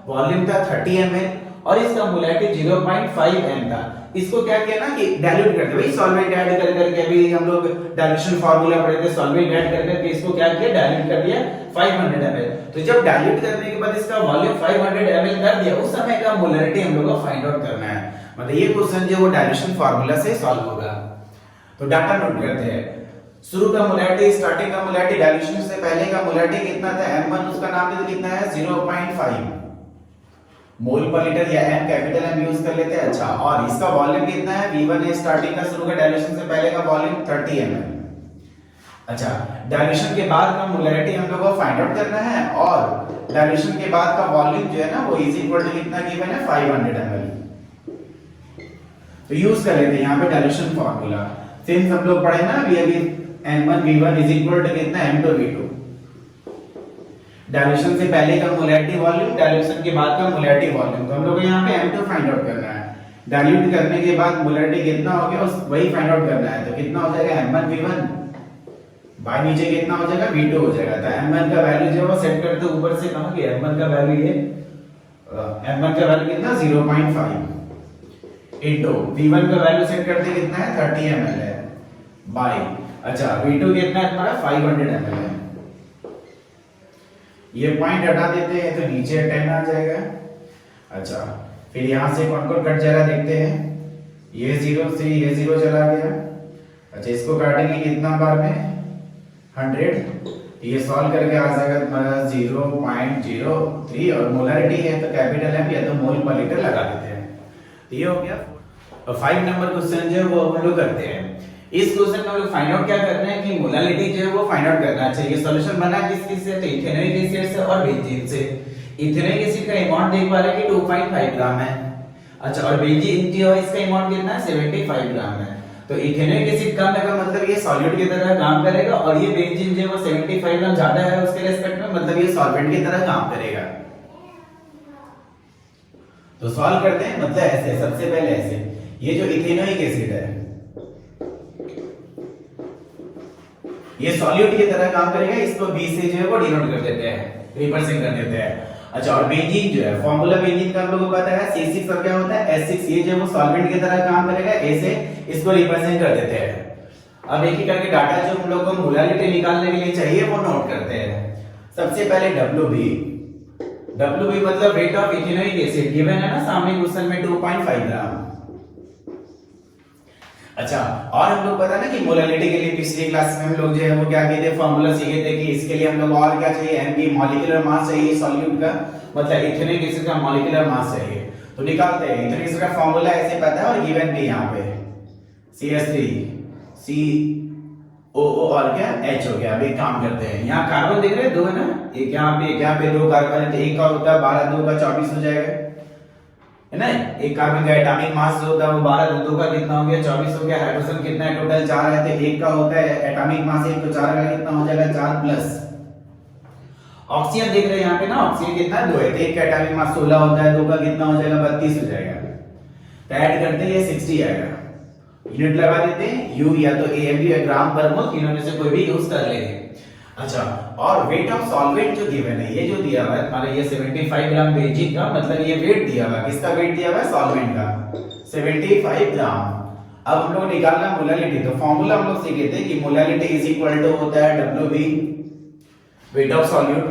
वॉल्यूम था 30 ml और इसका मोलैरिटी 0.5 m था। इसको क्या किया ना कि डाइल्यूट करते, वही सॉल्वेंट ऐड कर करके, अभी हम लोग डाइल्यूशन फार्मूला पढ़े थे, सॉल्वेंट ऐड कर करके इसको क्या किया, डाइल्यूट कर दिया 500 ml। तो जब डाइल्यूट करने के बाद इसका वॉल्यूम 500 ml कर दिया, उस समय का मोलैरिटी हम लोग को फाइंड आउट करना है। मतलब ये क्वेश्चन जो वो डाइल्यूशन फार्मूला से सॉल्व होगा। तो डाटा नोट करते हैं। शुरू का मोलैरिटी, स्टार्टिंग का मोलैरिटी, डाइल्यूशन से पहले का मोलैरिटी कितना था, m1 उसका नाम दे कितना है 0.5 मोल पर लीटर, या m कैपिटल M यूज कर लेते हैं। अच्छा, और इसका वॉल्यूम कितना है V1 है, स्टार्टिंग का शुरू का डाइल्यूशन से पहले का वॉल्यूम 30 ml। अच्छा, डाइल्यूशन के बाद का मोलैरिटी हम लोग को फाइंड आउट करना है, और डाइल्यूशन के बाद का वॉल्यूम जो है ना वो इज इक्वल टू कितना गिवन है 500 ml। तो यूज कर लेते हैं यहाँ पे डाइल्यूशन फार्मूला। सिंस हम लोग पढ़े ना अभी n1 v1 is equal to कितना m2 v2। डाइल्यूशन से पहले का मोलैरिटी वॉल्यूम, डाइल्यूशन के बाद का मोलैरिटी वॉल्यूम, तो हम लोग को यहाँ पे m2 फाइंड आउट करना है। डाइल्यूट करने के बाद मोलैरिटी कितना हो गया उस वही फाइंड आउट करना है। तो कितना हो जाएगा m1 v1 बाय नीचे कितना हो जाएगा v2 हो जाएगा। तो m1 का वैल्यू जो है सेट करते ऊपर से कहां गया, m1 का वैल्यू ये m1 का वैल्यू कितना 0.5 इनटू v1 का वैल्यू सेट करते कितना है 30 ml है, बाय अच्छा v2 कितना है तुम्हारा 500 ml है। ये पॉइंट हटा देते हैं तो नीचे 10 आ जाएगा। अच्छा, फिर यहां से कौन कौन कट जाएगा देखते हैं। ये 0 से ये 0 चला गया। अच्छा, इसको काटेंगे कितना बार में 100। ये सॉल्व करके आ जाएगा तुम्हारा 0.03 और मोलैरिटी है तो कैपिटल M या तो मोल पर लीटर लगा देते हैं। तो ये हो गया। और 5 नंबर क्वेश्चन जो है वो हम लोग करते हैं। इस क्वेश्चन में हम लोग फाइंड आउट क्या करना है कि मोलैरिटी जो है वो फाइंड आउट करना है। ये सॉल्यूशन बना किस से, तो इथेनॉइक एसिड से और बेंजीन से। इथेनॉइक एसिड का अमाउंट देख पा रहे हैं कि 2.5 ग्राम है। अच्छा, और बेंजीन जो है इसका अमाउंट कितना है 75 ग्राम है। तो इथेनॉइक एसिड कम है का मतलब ये सॉल्यूट की तरह काम करेगा, और ये बेंजीन जो है वो 75 ग्राम ज्यादा है उसके रेस्पेक्ट में, मतलब ये सॉल्वेंट की तरह काम करेगा। तो सॉल्व करते हैं, मतलब ऐसे सबसे पहले ऐसे ये जो इथेनॉइक एसिड है ये सॉल्यूट की तरह काम करेगा, इसको B से जो है वो डिनोट कर देते हैं, रिप्रेजेंट कर देते हैं। अच्छा, और बेंजीन जो है फार्मूला बेंजीन का हम लोगों को पता है C6 और क्या होता है S6, ये जो वो सॉल्वेंट की तरह काम करेगा, A से इसको रिप्रेजेंट कर देते हैं। अब एक एक करके डाटा जो हम लोग को मोलैरिटी निकालने के लिए चाहिए वो नोट करते हैं। सबसे पहले WB मतलब weight of ethanoic acid given है ना सामने क्वेश्चन में 2.5 ग्राम। अच्छा, और हम लोग पता ना कि मोलैरिटी के लिए पिछली क्लास में हम लोग जो है वो क्या कहते हैं फॉर्मूला सीखे थे कि इसके लिए हम लोग और क्या चाहिए Mg मॉलिक्यूलर मास चाहिए सॉल्यूट का, मतलब इथेनॉइक एसिड का मॉलिक्यूलर मास चाहिए। तो निकालते हैं। इथेनॉइक एसिड का फॉर्मूला ऐसे पता है और गिवन भी यहाँ पे CH3 COO और क्या H हो गया। अब एक काम करते हैं, यहाँ कार्बन देख रहे हैं 2 है ना, एक यहाँ पे 2 कार्बन है, तो एक का होता है 12 2 का 24 हो जाएगा। है ना। एक कार्बन का एटॉमिक मास जो होता है वो 12, दो का कितना हो गया 24 हो गया। हाइड्रोजन कितना है टोटल 4 है, तो एक का होता है एटॉमिक मास 1, तो 4 का कितना हो जाएगा 4 प्लस ऑक्सीजन देख रहे हैं यहाँ पे ना, ऑक्सीजन कितना है 2 है, तो एक का एटॉमिक मास 16 होता है, 2 का कितना हो जाएगा 32 हो जाएगा। तो ऐड करते हैं ये 60 आएगा। यूनिट लगा देते हैं यू या तो एएमबी या ग्राम पर मोल, तीनों में से कोई भी यूज कर लेंगे। अच्छा, और वेट ऑफ सॉल्वेंट जो गिवन है, ये जो दिया हुआ है हमारा ये 75 ग्राम बेंजीन का, मतलब ये वेट दिया हुआ है, किसका वेट दिया हुआ है सॉल्वेंट का 75 ग्राम। अब हम लोग निकालना मोलालिटी, तो फॉर्मूला हम लोग सीखे थे कि मोलालिटी इज इक्वल टू होता है WB weight of solute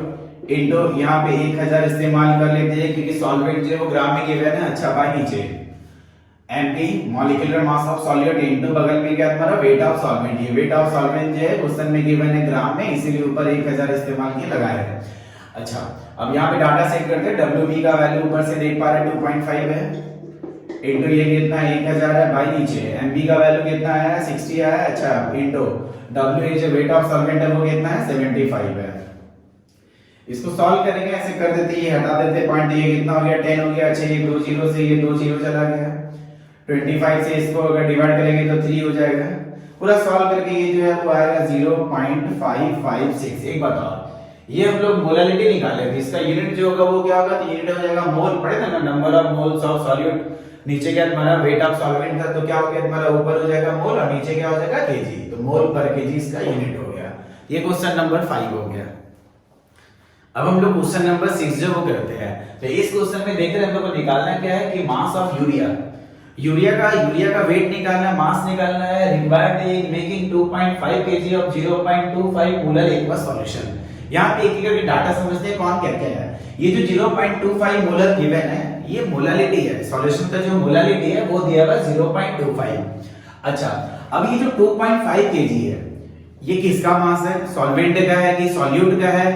into यहाँ पे 1000 इस्तेमाल कर लेते हैं क्योंकि सॉल्वेंट जो है वो ग्राम में गिवन है। अच्छा, बाय नीचे MP molecular mass of solute into बगल में क्या तुम्हारा वेट ऑफ सॉल्वेंट। ये वेट ऑफ सॉल्वेंट जो है क्वेश्चन में गिवन है ग्राम में, इसीलिए ऊपर 1000 इस्तेमाल किए लगाया है। अच्छा, अब यहाँ पे डाटा सेट करते हैं। डब्ल्यूबी का वैल्यू ऊपर से देख पा रहे हैं 2.5 है इनटू ये कितना 1000 है, बाय नीचे एमपी का वैल्यू कितना है 60 है। अच्छा, इनटू डब्ल्यू जो वेट ऑफ सॉल्वेंट है वो कितना है 75 है। इसको सॉल्व करेंगे, ऐसे कर देते ये हटा देते पॉइंट, ये कितना हो गया 10 हो गया। अच्छा, ये 2 जीरो से ये 2 जीरो चला गया, 25 से इसको अगर डिवाइड करेंगे तो 3 हो जाएगा। पूरा सॉल्व करके ये जो है वो आएगा 0.556। एक बताओ, ये हम लोग मोलालिटी निकाले थे, इसका यूनिट जो होगा वो क्या होगा, तो यूनिट हो जाएगा मोल। पढ़े थे ना, number of moles of solute, नीचे क्या तुम्हारा वेट ऑफ सॉल्वेंट था, तो क्या हो गया तुम्हारा ऊपर हो जाएगा मोल और नीचे क्या हो जाएगा केजी, तो मोल पर केजी इसका यूनिट हो गया। ये क्वेश्चन नंबर 5 हो गया। अब हम लोग क्वेश्चन नंबर 6 जो वो करते हैं, तो इस क्वेश्चन में देख रहे हैं हम लोग को निकालना क्या है कि मास ऑफ यूरिया का वेट निकालना है, मास निकालना है। Required in making 2.5 kg of 0.25 molar aqua solution. यहां पे एक एक करके डाटा समझते हैं कौन क्या क्या है। ये जो 0.25 मोलर गिवन है ये मोलालिटी है, सॉल्यूशन का जो मोलालिटी है वो दिया हुआ 0.25। अच्छा, अब ये जो 2.5 kg है ये किसका मास है, सॉल्वेंट का है कि सॉल्यूट का है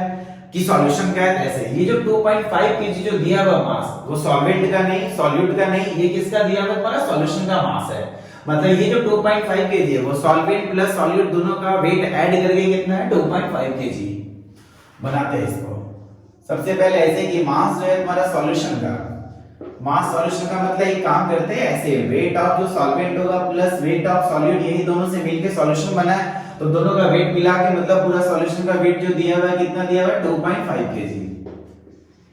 कि सॉल्यूशन का है। ऐसे ये जो 2.5 kg जो दिया हुआ मास वो सॉल्वेंट का नहीं, सॉल्यूट का नहीं, ये किसका दिया हुआ हमारा सॉल्यूशन का मास है। मतलब ये जो 2.5 kg है वो सॉल्वेंट प्लस सॉल्यूट दोनों का वेट ऐड करके कितना है 2.5 kg बनाते हैं इसको। सबसे पहले ऐसे कि मास जो है तुम्हारा सॉल्यूशन का, मास सॉल्यूशन का मतलब एक काम करते हैं ऐसे, वेट ऑफ जो सॉल्वेंट होगा प्लस वेट ऑफ सॉल्यूट, यही दोनों से मिलके सॉल्यूशन बना है, तो दोनों का वेट मिला के मतलब पूरा सॉल्यूशन का वेट जो दिया हुआ है कितना दिया हुआ है 2.5 kg।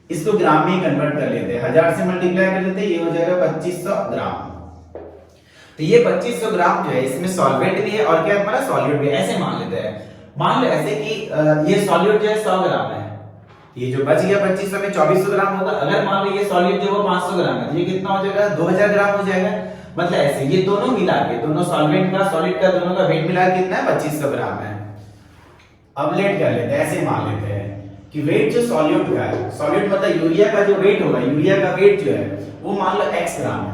इसको ग्राम में कन्वर्ट कर लेते हैं, 1000 से मल्टीप्लाई कर देते हैं, ये हो जाएगा 2500 ग्राम। तो ये 2500 ग्राम जो है इसमें सॉल्वेंट भी है और क्या हमारा सॉल्यूट भी है। ऐसे मान लेते हैं, मान लो ऐसे कि ये सॉल्यूट जो है 100 ग्राम है, ये जो बच गया 2500 में 2400 ग्राम होगा। अगर मान लो ये सॉल्यूट जो वो 500 ग्राम है तो ये कितना हो जाएगा 2000 ग्राम हो जाएगा। मतलब ऐसे ये दोनों मिला के, दोनों सॉल्वेंट का सॉलिड का दोनों का वेट मिला के कितना है 2500 ग्राम है। अब लेट कर लेते हैं, ऐसे मान लेते हैं कि वेट जो सॉल्यूट का है, सॉल्यूट मतलब यूरिया का जो वेट होगा, यूरिया का वेट जो है वो मान लो x ग्राम है।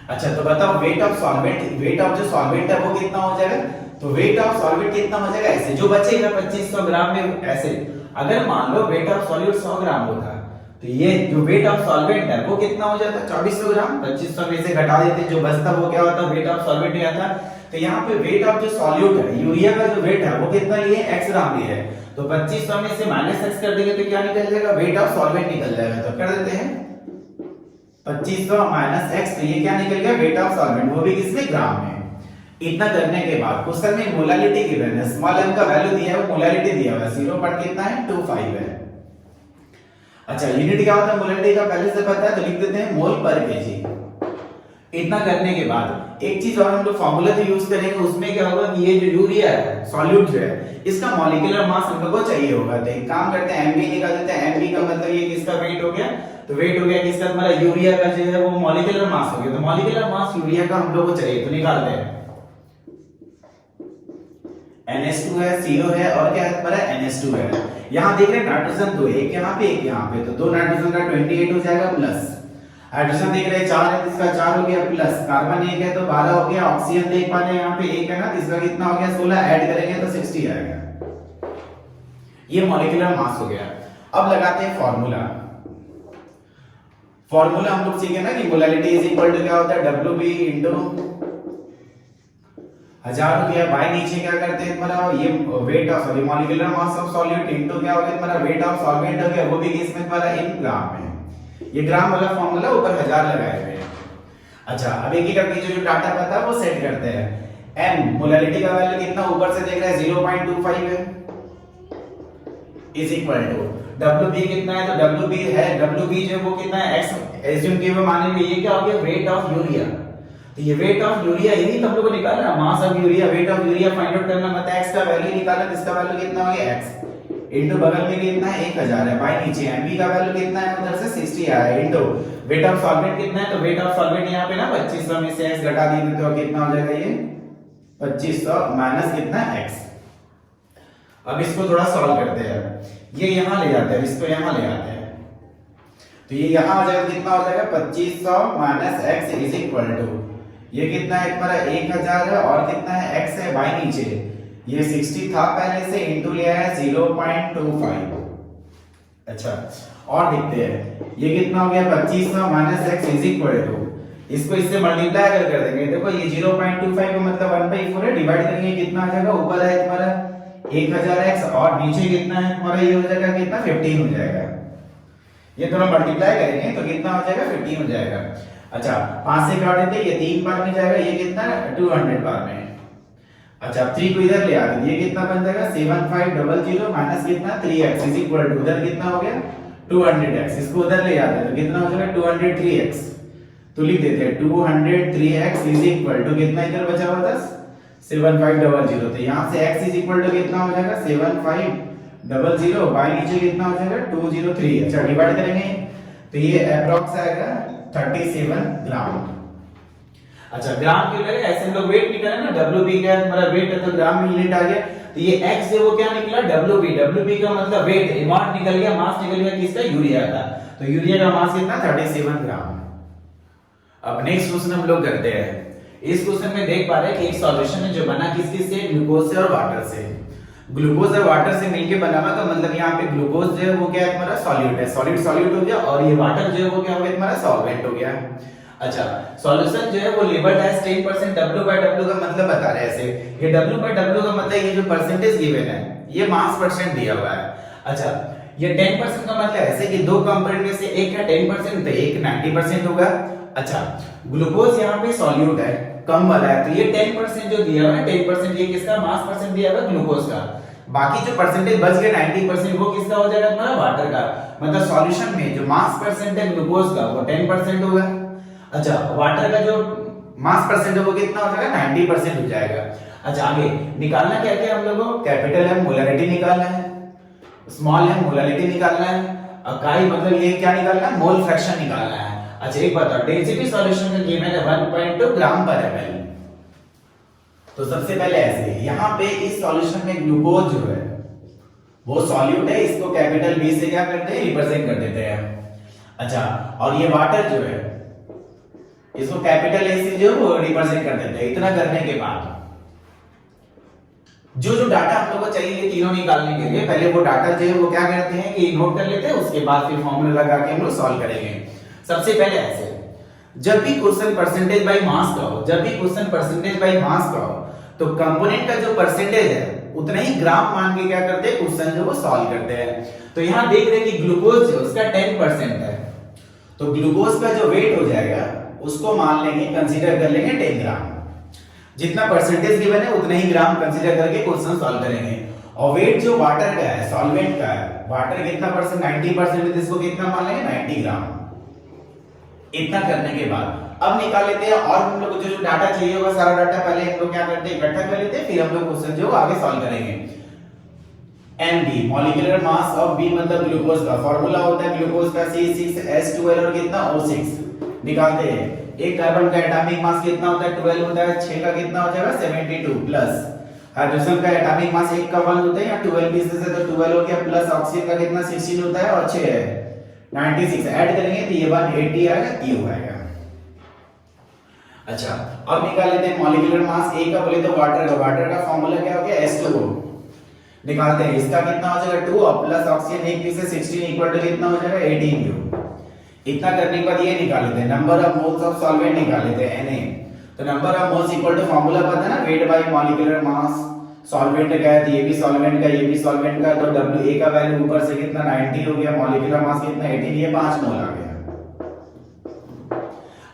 अच्छा, तो बताओ weight of solvent, weight of जो सॉल्वेंट है वो कितना हो जाएगा, तो वेट ऑफ सॉल्वेंट कितना हो जाएगा ऐसे, जो बचेगा 2500 ग्राम में ऐसे। अगर मान लो वेट ऑफ सॉल्यूट 100 ग्राम होता तो ये जो वेट ऑफ सॉल्वेंट है वो कितना हो जाता 2400 ग्राम। 2500 में से घटा देते, जो बचता वो क्या होता वेट ऑफ सॉल्वेंट क्या था। तो यहाँ पे वेट ऑफ जो सॉल्यूट है, यूरिया का जो वेट है वो कितना लिए x ग्राम लिए है, तो 2500 में से माइनस x कर देंगे तो क्या निकल जाएगा वेट ऑफ सॉल्वेंट निकल जाएगा। तो कर देते हैं 2500 माइनस x, तो ये क्या निकल गया वेट ऑफ सॉल्वेंट, वो भी किसमें ग्राम में। इतना करने के बाद क्वेश्चन में मोलालिटी गिवन है, स्मॉल m का वैल्यू दिया है, मोलालिटी दिया हुआ है 0.25 है। अच्छा, यूनिट क्या होता है मोलालिटी का पहले से पता है तो लिख देते हैं मोल पर केजी। इतना करने के बाद एक चीज और हम लोग फार्मूला जो यूज करेंगे उसमें क्या होगा कि ये जो यूरिया है सॉल्यूट जो है इसका मॉलिक्यूलर मास हम लोग को चाहिए होगा। तो एक काम करते हैं एमबी निकाल देते हैं। एमबी का मतलब ये किसका वेट हो गया, तो वेट हो गया किसका हमारा यूरिया का जो है वो मॉलिक्यूलर मास हो गया। तो मॉलिक्यूलर मास यूरिया का हम लोग को चाहिए, तो निकालते हैं। NH2 है, CO है और क्या है हमारा NH2 है। यहां देख रहे हैं नाइट्रोजन 2, एक यहां पे एक यहां पे, तो 2 नाइट्रोजन का 28 हो जाएगा प्लस हाइड्रोजन देख रहे हैं 4 है, इसका 4 हो गया प्लस कार्बन 1 है तो 12 हो गया। ऑक्सीजन देख पा रहे हैं यहां पे 1 है ना, इसका कितना हो गया 16, ऐड करेंगे तो 60 आएगा। ये मॉलिक्यूलर मास हो गया। अब लगाते हैं फार्मूला। फार्मूला हम लोग सीखे ना कि मोलालिटी इज इक्वल टू क्या होता है WB इनटू 1000 हो गया, बाय नीचे क्या करते हैं हमारा ये weight of sorry molecular mass of solute into क्या हो गया हमारा वेट ऑफ सॉल्वेंट हो गया, वो भी किसमें हमारा इन ग्राम में। ये ग्राम वाला फॉर्मूला ऊपर 1000 लगाए हुए हैं। अच्छा अब एक एक करके जो डाटा पता है वो सेट करते हैं। m मोलैरिटी का वैल्यू कितना ऊपर से देख रहे हैं 0.25 है, इज इक्वल टू WB कितना है, तो WB है, WB जो वो कितना है x एज्यूम किए हुए माने में ये क्या हो गया वेट ऑफ यूरिया। तो ये वेट ऑफ यूरिया यही तुम लोगों को निकालना है, mass of urea, weight of urea find out करना, मतलब x का वैल्यू निकालना, तो इसका वैल्यू कितना हो गया x इनटू बगल में कितना है 1000 है, बाय नीचे mb का वैल्यू कितना है उधर से 60 आया इनटू वेट ऑफ सॉल्वेंट कितना है, तो वेट ऑफ सॉल्वेंट यहां पे ना 2500 में से x घटा दिए तो कितना हो जाएगा ये 2500 माइनस कितना x। अब इसको थोड़ा सॉल्व करते हैं, ये यहां ले जाते हैं, इसको यहां ले आते हैं, तो ये यहां आ जाएगा कितना हो जाएगा 2500 minus x is equal to ये कितना है हमारा 1000 है और कितना है x है बाय नीचे ये 60 था पहले से इनटू लिया है 0.25। अच्छा और देखते हैं ये कितना हो गया 2500 minus x is equal to इसको इससे मल्टीप्लाई कर देंगे, देखो ये 0.25 को मतलब 1/4 है, डिवाइड करेंगे कितना आ जाएगा, ऊपर है तुम्हारा 1000x और नीचे कितना है तुम्हारा ये हो जाएगा कितना 15 हो जाएगा, ये दोनों मल्टीप्लाई करेंगे तो कितना हो जाएगा 15 हो जाएगा। अच्छा 5 से काट देते ये 3 बार में जाएगा, ये कितना 200 बार में। अच्छा 3 को इधर ले आते ये कितना बन जाएगा 7500 माइनस कितना 3x इज इक्वल टू उधर कितना हो गया 200x, इसको उधर ले आते तो कितना हो जाएगा 203x, तो लिख देते हैं 203x इज इक्वल टू कितना इधर बचा हुआ था 7500, तो यहां से x इज इक्वल टू कितना हो जाएगा 7500 बाय नीचे कितना हो जाएगा 203। अच्छा डिवाइड करेंगे तो ये अप्रॉक्स आएगा 37 ग्राम। अच्छा ग्राम क्यों लगे, ऐसे हम लोग वेट निकाले ना, WB क्या है तुम्हारा वेट है तो ग्राम में यूनिट आ गया, तो ये x है वो क्या निकला WB, WB का मतलब वेट, अमाउंट निकल गया, मास निकल गया किसका यूरिया का, तो यूरिया का मास कितना 37 ग्राम। अब नेक्स्ट क्वेश्चन हम लोग करते हैं, इस क्वेश्चन में देख पा रहे हैं कि एक सॉल्यूशन है जो बना किसके से ग्लूकोज से और वाटर से, ग्लूकोज और वाटर से मिलके बना हुआ, तो मतलब यहाँ पे ग्लूकोज जो है वो क्या है तुम्हारा सॉल्यूट है, सॉलिड सॉल्यूट हो गया, और ये वाटर जो है वो क्या हो गया तुम्हारा सॉल्वेंट हो गया। अच्छा सॉल्यूशन जो है वो लेबल्ड एज 10% W/W का मतलब बता रहे हैं ऐसे, ये W/W का मतलब ये जो परसेंटेज गिवन है ये मास परसेंट दिया हुआ है। अच्छा ये 10% का मतलब ऐसे कि दो कंपोनेंट में से एक है 10% तो एक 90% होगा। अच्छा ग्लूकोज यहाँ पे सॉल्यूट है कम वाला है, तो ये 10% जो दिया हुआ है 10% ये किसका मास परसेंट दिया हुआ है ग्लूकोज का, बाकी जो परसेंटेज बच गया 90% वो किसका हो जाएगा तुम्हारा वाटर का, मतलब सॉल्यूशन में जो मास परसेंट है ग्लूकोज का वो 10% होगा। अच्छा वाटर का जो मास परसेंट है वो कितना हो जाएगा 90% हो जाएगा। अच्छा आगे निकालना क्या क्या हम लोगों को, कैपिटल है मोलैरिटी निकालना है, स्मॉल है मोलैरिटी निकालना है, इकाई मतलब ये क्या निकालना है मोल फ्रैक्शन निकालना है। अच्छा एक बात और डेंसिटी सॉल्यूशन का गिवन है 1.2 ग्राम पर ml, तो सबसे पहले ऐसे यहां पे इस सॉल्यूशन में ग्लूकोज जो है वो सॉल्यूट है, इसको कैपिटल B से क्या करते हैं रिप्रेजेंट कर देते हैं। अच्छा और ये वाटर जो है इसको कैपिटल A से जो वो रिप्रेजेंट कर देते हैं। इतना करने के बाद जो डाटा हम लोग को चाहिए ये तीनों निकालने के लिए पहले वो डाटा जो है वो क्या करते हैं कि नोट कर लेते हैं, उसके बाद फिर फॉर्मूला लगा के हम लोग सॉल्व करेंगे। सबसे पहले ऐसे जब भी क्वेश्चन परसेंटेज बाय मास का हो, जब भी क्वेश्चन परसेंटेज बाय मास का हो तो कंपोनेंट का जो परसेंटेज है उतना ही ग्राम मान के क्या करते हैं क्वेश्चन जो वो सॉल्व करते हैं। तो यहां देख रहे हैं कि ग्लूकोज जो उसका 10% है, तो ग्लूकोज का जो वेट हो जाएगा उसको मान लेंगे कंसीडर कर लेंगे 10 ग्राम, जितना परसेंटेज गिवन है उतना ही ग्राम कंसीडर करके क्वेश्चन सॉल्व करेंगे। और वेट जो वाटर का है सॉल्वेंट का है, वाटर कितना परसेंट 90% है, इसको कितना मान लेंगे 90 ग्राम। इतना करने के बाद अब निकाल लेते हैं और हम लोग को जो डाटा चाहिए होगा सारा डाटा पहले हम लोग क्या करते हैं इकट्ठा कर लेते हैं, फिर हम लोग क्वेश्चन जो आगे सॉल्व करेंगे। Mb molecular mass of B मतलब ग्लूकोज का फॉर्मूला होता है ग्लूकोज का C6H12 और कितना O6 निकालते हैं। एक कार्बन का एटॉमिक मास कितना होता है 12 होता है, 6 का कितना हो जाएगा 72 प्लस हाइड्रोजन का एटॉमिक मास 1 का 1 होता है, या 12 पीसेस है तो 12 हो गया, प्लस ऑक्सीजन का कितना 16 होता है और 6 है 96 ऐड करेंगे तो ये 180 आएगा, ये हो आएगा। अच्छा अब निकाल लेते हैं मॉलिक्यूलर मास A का बोले तो वाटर का फॉर्मूला क्या हो गया H2O निकालते हैं, इसका कितना हो जाएगा 2 और plus oxygen 1 pieces 16 equal to कितना हो जाएगा 18 U। इतना करने के बाद ये निकाल लेते हैं number of moles of solvent निकाल लेते हैं Na, तो number of moles equal to formula पता है ना weight by molecular mass, solvent का है तो ये भी सॉल्वेंट का ये भी सॉल्वेंट का, तो WA का वैल्यू ऊपर से कितना 90 हो गया, मॉलिक्यूलर मास कितना 18, ये 5 मोल आ गया।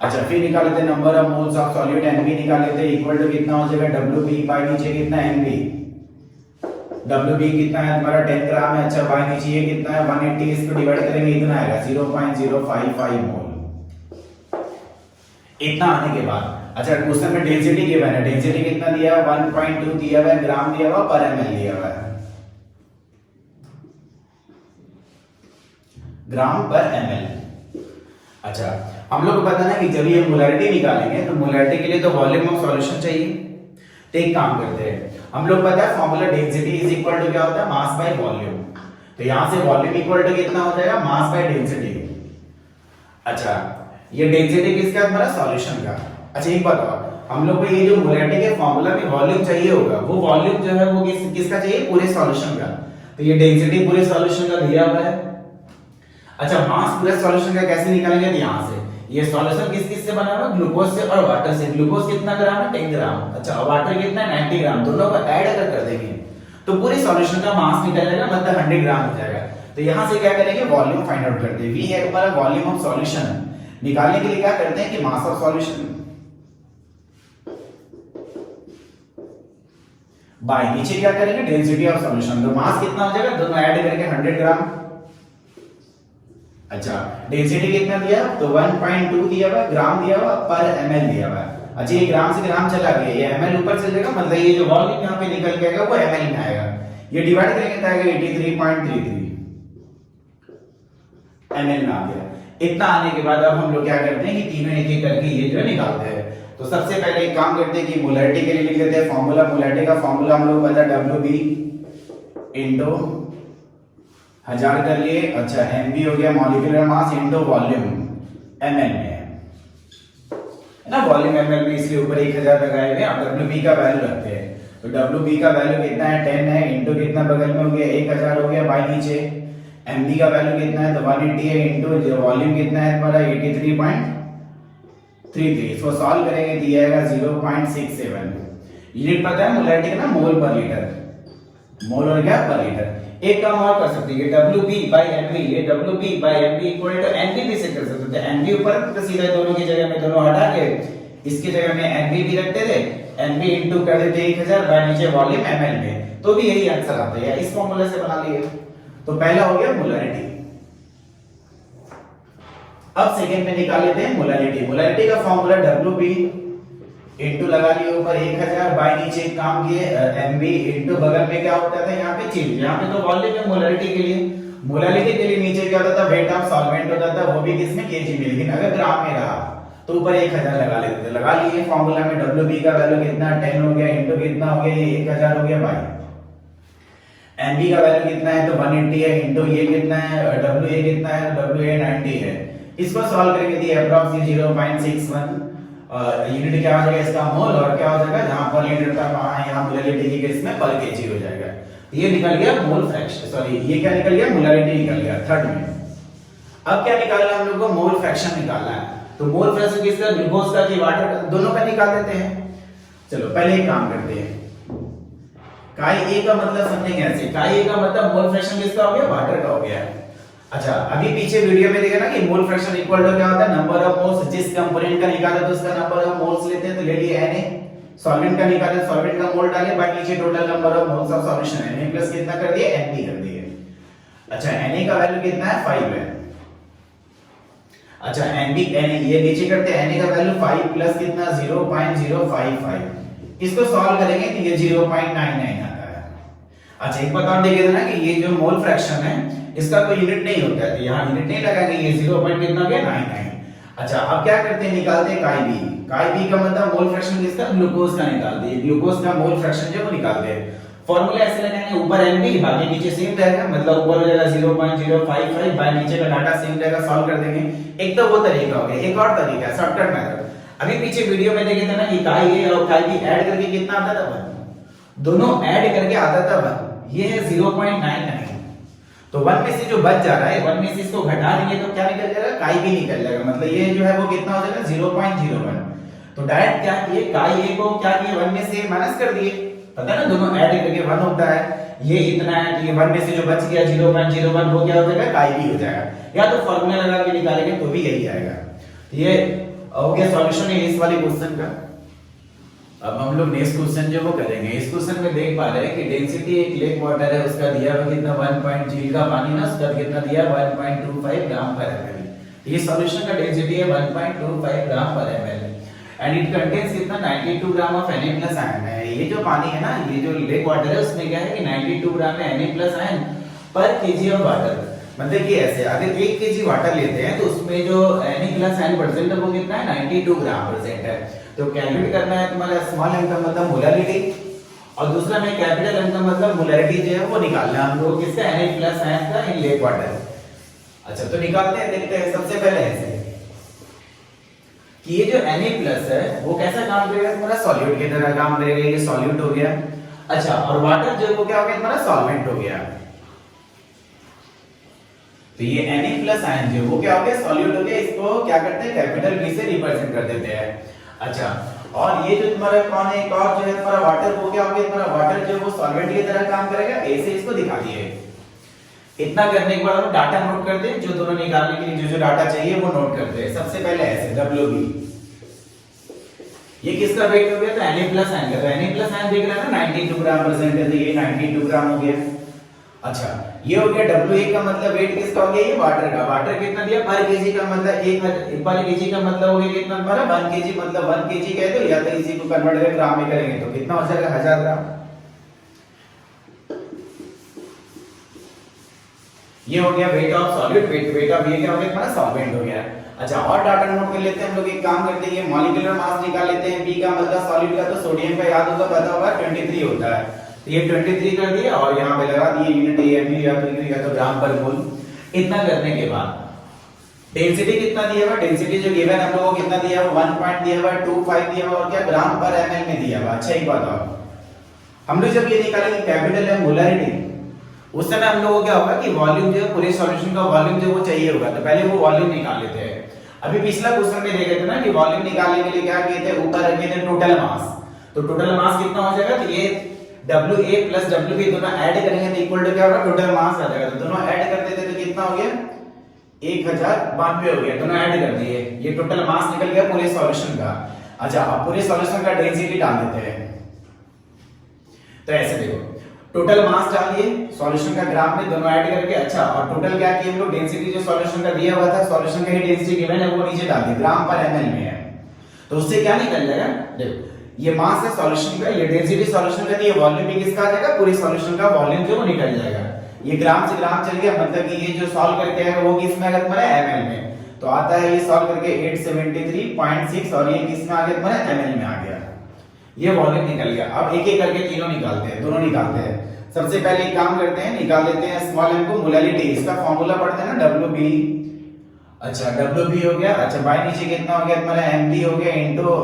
अच्छा फिर निकाल लेते number of moles of solute n B निकाल लेते इक्वल टू कितना हो जाएगा डब्ल्यूबी बाय नीचे कितना एनबी डब्ल्यूबी कितना है तुम्हारा 10 ग्राम है। अच्छा बाय नीचे ये कितना है 180 इसको डिवाइड करेंगे इतना आएगा 0.055 मोल। इतना आने के बाद अच्छा क्वेश्चन में डेंसिटी गिवन है, डेंसिटी कितना दिया है 1.2 दिया हुआ है, ग्राम दिया हुआ पर एमएल दिया हुआ है, ग्राम पर एमएल। अच्छा हम लोग को पता ना कि जब ये मोलैरिटी निकालेंगे तो मोलैरिटी के लिए तो वॉल्यूम ऑफ सॉल्यूशन चाहिए। तो एक काम करते हैं, हम लोग पता है formula density is equal to क्या होता है मास बाय वॉल्यूम। तो यहां से वॉल्यूम इक्वल टू कितना हो जाएगा मास बाय डेंसिटी। अच्छा ये डेंसिटी किसका है हमारा सॉल्यूशन का। अच्छा एक बताओ हम लोग को ये जो मोलैरिटी के फॉर्मूला में वॉल्यूम चाहिए होगा वो वॉल्यूम जो है वो किसका चाहिए पूरे सॉल्यूशन का। तो ये डेंसिटी पूरे सॉल्यूशन का दिया हुआ है। अच्छा मास पूरे सॉल्यूशन का कैसे निकालेंगे तो यहां से ये सॉल्यूशन किस किस से बना हुआ है ग्लूकोज से और वाटर से। ग्लूकोज कितना ग्राम है 10 ग्राम। अच्छा वाटर कितना है 90 ग्राम। दोनों को ऐड अगर कर देंगे तो पूरे सॉल्यूशन का मास निकल जाएगा मतलब 100 ग्राम हो जाएगा। तो यहां से क्या करेंगे वॉल्यूम फाइंड आउट करते हैं। वी है हमारा वॉल्यूम ऑफ सॉल्यूशन निकालने के लिए क्या करते हैं कि मास ऑफ सॉल्यूशन बाय नीचे क्या करेंगे डेंसिटी ऑफ सॉल्यूशन। तो मास कितना हो जाएगा दोनों ऐड करके 100 ग्राम। अच्छा डेंसिटी कितना दिया तो 1.2 दिया हुआ, ग्राम दिया हुआ, पर एमएल दिया हुआ। अच्छा ये ग्राम से ग्राम चला गया, ये एमएल ऊपर चल जाएगा मतलब ये जो वॉल्यूम यहां पे निकल के आएगा वो एमएल में आएगा। ये डिवाइड करेंगे तो आएगा 83.33 एमएल में आ गया। इतना आने के बाद अब हम लोग क्या करते हैं कि तीनों एक एक करके ये जो निकालते हैं। तो सबसे पहले एक काम करते हैं कि मोलैरिटी के लिए लिख लेते हैं फॉर्मूला। मोलैरिटी का फॉर्मूला हम लोग पता है डब्ल्यूबी इनटू 1000 कर लिए। अच्छा एमबी हो गया molecular mass into volume ML में है ना, वॉल्यूम एमएल में इसलिए ऊपर 1000 लगाए हुए। अब डब्ल्यूबी का वैल्यू रखते हैं तो डब्ल्यूबी का वैल्यू कितना है 10 है इनटू कितना बगल में हो गया 1000 हो गया बाय नीचे। एमबी का वैल्यू कितना है तो 180 है इनटू वॉल्यूम कितना है हमारा 83.33। इसको सॉल्व करेंगे दिया जाएगा 0.67। यूनिट पता है मोलैरिटी का ना मोल पर लीटर, मोल और क्या पर लीटर। एक काम और कर सकते हैं WB by MV, ये WB by MV equal to NV भी से कर सकते हैं। NV ऊपर तो सीधा दोनों की जगह में दोनों हटा के इसकी जगह में NV भी रखते थे, NV इनटू कर देते 1000 बाय नीचे वॉल्यूम ml में, तो भी यही आंसर आता है। इस फार्मूला से बना लिए। तो पहला हो गया मोलैरिटी। अब सेकंड में निकाल लेते हैं मोलैरिटी। मोलैरिटी का फार्मूला WB इनटू लगा लिए ऊपर 1000 बाय नीचे एक काम किए एमबी इनटू बगल में क्या होता था यहाँ पे चेंज। यहाँ पे तो वॉल्यूम है मोलैरिटी के लिए, मोलैरिटी के लिए नीचे क्या होता था वेट ऑफ सॉल्वेंट होता था वो भी किसमें केजी में। लेकिन अगर ग्राम में रहा तो ऊपर 1000 लगा लेते थे। लगा लिए फार्मूला में WB का वैल्यू कितना 10 हो गया इनटू कितना हो गया ये 1000 हो गया बाय। एमबी का वैल्यू कितना है तो 180 है इनटू ये कितना है WA कितना है WA 90 है। इसको सॉल्व करेंगे तो अप्रॉक्सिमेटली 0.61 यूनिट क्या हो जाएगा इसका मोल और क्या हो जाएगा जहां पर लीटर था वहां यहां मोलैरिटी की केस में पर केजी हो जाएगा। ये निकल गया मोल फ्रैक्शन, सॉरी ये क्या निकल गया मोलैरिटी निकल गया थर्ड में। अब क्या निकालना है हम लोग को मोल फ्रैक्शन निकालना है। तो मोल फ्रैक्शन किसका ग्लूकोज का कि वाटर का, दोनों का निकाल देते हैं। चलो पहले एक काम करते हैं काई ए का मतलब समझेंगे ऐसे। काई ए का मतलब मोल फ्रैक्शन किसका हो गया वाटर का हो गया। अच्छा अभी पीछे वीडियो में देखा ना कि मोल फ्रैक्शन इक्वल टू क्या होता है नंबर ऑफ मोल्स। जिस कंपोनेंट का निकाला तो उसका नंबर ऑफ मोल्स लेते हैं तो ले लिए Na। सॉल्वेंट का निकाले सॉल्वेंट का मोल डाले बाकी नीचे total number of moles of solution है Na प्लस कितना कर दिए Nb कर दिए। अच्छा Na का वैल्यू कितना है 5 है। अच्छा Nb Na ये नीचे करते हैं Na का वैल्यू 5 प्लस कितना 0.055। इसको सॉल्व करेंगे तो ये 0.99 आता है। अच्छा एक बात और देखिए ना कि ये जो मोल फ्रैक्शन है इसका कोई यूनिट नहीं होता है तो यहाँ यूनिट नहीं लगाएंगे, ये 0 पॉइंट कितना हो गया 99। अच्छा अब क्या करते हैं निकालते हैं काई बी। काई बी का मतलब मोल फ्रैक्शन किसका ग्लूकोज का निकालते हैं। ग्लूकोज का मोल फ्रैक्शन जो वो निकालते हैं। फार्मूला ऐसे लगाएंगे ऊपर Nb बाकी नीचे सेम रहेगा मतलब ऊपर हो जाएगा 0.055 बाय नीचे का डाटा सेम रहेगा। सॉल्व कर देंगे। एक तो वो तरीका हो गया, एक और तरीका है शॉर्टकट मेथड। अभी पीछे वीडियो में देखे थे ना कि काई ए और काई बी ऐड करके कितना आता था 1, दोनों ऐड करके आता था 1, ये है 0.99। तो 1 में से जो बच जा रहा है 1 में से इसको घटा देंगे तो क्या निकल जाएगा काई बी निकल जाएगा मतलब ये जो है वो कितना हो जाएगा 0.01। तो डायरेक्ट क्या किए काई ए को क्या किए 1 में से माइनस कर दिए। पता है ना दोनों ऐड करके 1 होता है, ये इतना है तो ये 1 में से जो बच गया 0.01 वो क्या हो जाएगा काई बी हो जाएगा। या तो फार्मूला लगा के निकालेंगे तो भी यही आएगा। ये हो गया सॉल्यूशन है इस वाले क्वेश्चन का। अब हम लोग नेक्स्ट क्वेश्चन जो वो करेंगे। इस क्वेश्चन में देख पा रहे हैं कि डेंसिटी एक लेक वाटर है, उसका दिया हुआ कितना 1 झील का पानी ना उसका कितना दिया 1.25 ग्राम पर एमएल। ये सॉल्यूशन का डेंसिटी है 1.25 ग्राम पर एमएल एंड इट कंटेन्स कितना 92 gram of Na plus ion है। ये जो पानी है ना, ये जो लेक वाटर है उसमें क्या है कि 92 ग्राम है Na प्लस आयन पर केजी ऑफ वाटर। मतलब कि ऐसे अगर 1 केजी वाटर लेते हैं तो उसमें जो Na प्लस आयन परसेंट है वो कितना है 92 ग्राम परसेंट है। तो कैलकुलेट करना है तुम्हारा स्मॉल m का मतलब मोलारिटी और दूसरा में कैपिटल M का मतलब मोलारिटी जो है वो निकालना है हम लोग किसका Na प्लस आयन का इन लेक वाटर। अच्छा तो निकालते हैं, देखते हैं सबसे पहले ऐसे कि ये जो Na प्लस है वो कैसा काम करेगा तुम्हारा सॉल्यूट की तरह काम करेगा। ये सॉल्यूट हो गया। अच्छा और वाटर जो है वो क्या हो गया तुम्हारा सॉल्वेंट हो गया। तो ये Na प्लस आयन जो वो क्या हो गया सॉल्यूट हो गया। इसको क्या करते हैं कैपिटल B से रिप्रेजेंट कर देते हैं। अच्छा और ये जो तुम्हारा कौन है एक और जो है तुम्हारा वाटर वो क्या हो गया तुम्हारा वाटर जो वो सॉल्वेंट की तरह काम करेगा। ए से इसको दिखा दिए। इतना करने के बाद हम डाटा नोट करते हैं, जो दोनों निकालने के लिए जो डाटा चाहिए वो नोट करते हैं। सबसे पहले ऐसे WB ये किसका वेट हो गया तो Na प्लस आयन का। तो Na प्लस आयन देख रहा है ना 92 ग्राम परसेंट है तो ये 92 ग्राम हो गया। अच्छा ये हो गया WA का मतलब वेट किसका हो गया ये वाटर का। वाटर कितना दिया पर केजी का मतलब 1 पर केजी का मतलब हो गया कितना हमारा 1 केजी मतलब 1 केजी कहे तो या तो इसी को कन्वर्ट करके ग्राम में करेंगे तो कितना हो जाएगा 1000 ग्राम। ये हो गया weight of solid. Weight of ये क्या हो गया हमारा सॉल्वेंट हो गया। अच्छा और डाटा नोट कर लेते हैं हम लोग। एक काम करते हैं मॉलिक्यूलर मास निकाल लेते हैं। B का मतलब सॉलिड का तो सोडियम का याद होगा पता होगा 23 होता है। तो ये 23 कर दिया और यहाँ पे लगा दिए यूनिट AMU या तो ग्राम पर मोल। इतना करने के बाद डेंसिटी कितना दिया हुआ डेंसिटी जो गिवन हम लोगों को कितना दिया हुआ 1.25 दिया हुआ और क्या ग्राम पर ml में दिया हुआ। अच्छा एक बात और हम लोग जब ये निकालेंगे कैपिटल M मोलारिटी उस समय हम लोगों को क्या होगा कि वॉल्यूम जो है पूरे सॉल्यूशन का वॉल्यूम जो वो चाहिए होगा तो पहले वो वॉल्यूम निकाल लेते हैं। अभी पिछला क्वेश्चन में देखे थे ना कि वॉल्यूम निकालने के लिए क्या किए थे ऊपर रखे थे टोटल मास। तो टोटल मास कितना हो जाएगा तो ये WA प्लस WB दोनों ऐड करेंगे तो इक्वल टू क्या होगा टोटल मास आ जाएगा। तो दोनों ऐड कर देते तो कितना हो गया 1092 हो गया। दोनों ऐड कर दिए ये टोटल मास निकल गया पूरे सॉल्यूशन का। अच्छा अब पूरे सॉल्यूशन का डेंसिटी डाल देते हैं। तो ऐसे देखो टोटल मास डालिए सॉल्यूशन का ग्राम में दोनों ऐड करके। अच्छा और टोटल क्या किए हम लोग डेंसिटी जो सॉल्यूशन का दिया हुआ था सॉल्यूशन का ही डेंसिटी गिवन है वो नीचे डाल दिए ग्राम पर ml में है। तो उससे क्या निकल जाएगा देखो ये मास है सॉल्यूशन का, ये डेंसिटी सॉल्यूशन का, ये वॉल्यूम भी किसका आ जाएगा पूरे सॉल्यूशन का वॉल्यूम जो वो निकल जाएगा। ये ग्राम से ग्राम चल गया मतलब कि ये जो सॉल्व करके आएगा वो किसमें आएगा तुम्हारा ml में। तो आता है ये सॉल्व करके 873.6 और ये किसमें आ गया तुम्हारा ml में आ गया। ये वॉल्यूम निकल गया। अब एक एक करके तीनों निकालते हैं दोनों निकालते हैं। सबसे पहले एक काम करते हैं निकाल लेते हैं स्मॉल m को मोलारिटी। इसका फार्मूला पढ़ते हैं ना WB। अच्छा WB हो गया। अच्छा बाय नीचे कितना हो गया तुम्हारा MB हो गया इनटू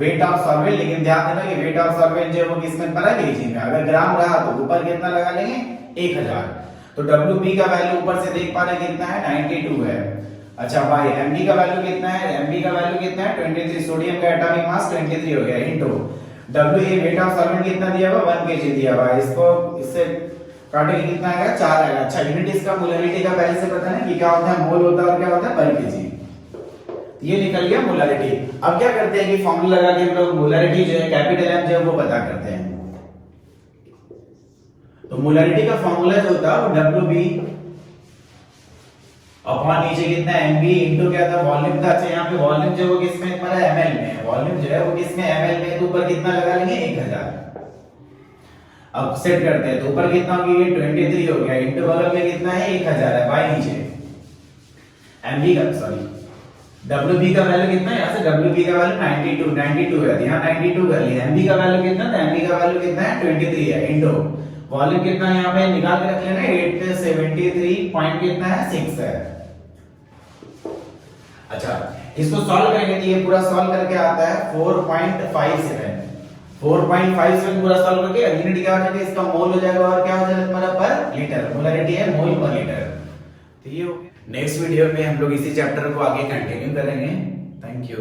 वेट ऑफ सॉल्वेंट। लेकिन ध्यान देना कि वेट ऑफ सॉल्वेंट जो है वो किसमें पड़ा केजी में। अगर ग्राम रहा तो ऊपर कितना लगा लेंगे 1000। तो WB का वैल्यू ऊपर से देख पा रहे कितना है 92 है। अच्छा बाय MB का वैल्यू कितना है MB का वैल्यू कितना है 23। सोडियम का एटॉमिक मास 23 हो गया into WA weight of solvent कितना दिया हुआ 1 केजी दिया हुआ। इसको इससे काटेंगे कितना आएगा 4 आएगा। अच्छा यूनिट इसका मोलारिटी का पहले से पता है कि क्या होता है मोल होता है और क्या होता है पर केजी। ये निकल गया मोलारिटी। अब क्या करते हैं कि फार्मूला लगा के हम लोग मोलारिटी जो है कैपिटल M जो है वो पता करते हैं। तो मोलारिटी का फार्मूला जो होता है वो WB अपॉन नीचे कितना MB इनटू क्या था वॉल्यूम था। अच्छा यहाँ पे वॉल्यूम जो वो किसमें हमारा ml में है। वॉल्यूम जो है वो किसमें ml में तो ऊपर कितना लगा लेंगे 1000। अब सेट करते हैं तो ऊपर कितना हो गया ये 23 हो गया इनटू बगल में कितना है 1000 है बाय नीचे MB का सॉरी WB का वैल्यू कितना है। यहाँ से WB का वैल्यू 92 है यहाँ 92 कर लिया। MB का वैल्यू कितना था MB का वैल्यू कितना है 23 है इनटू वॉल्यूम कितना यहाँ पे निकाल के रख लेना 873 पॉइंट कितना है 6 है। अच्छा इसको सॉल्व करेंगे तो ये पूरा सॉल्व करके आता है 4.57 पूरा सॉल्व करके यूनिट क्या हो जाएगा इसका मोल हो जाएगा और क्या हो जाएगा तुम्हारा पर लीटर। मोलारिटी है मोल पर लीटर। तो ये नेक्स्ट वीडियो में हम लोग इसी चैप्टर को आगे कंटिन्यू करेंगे। Thank you.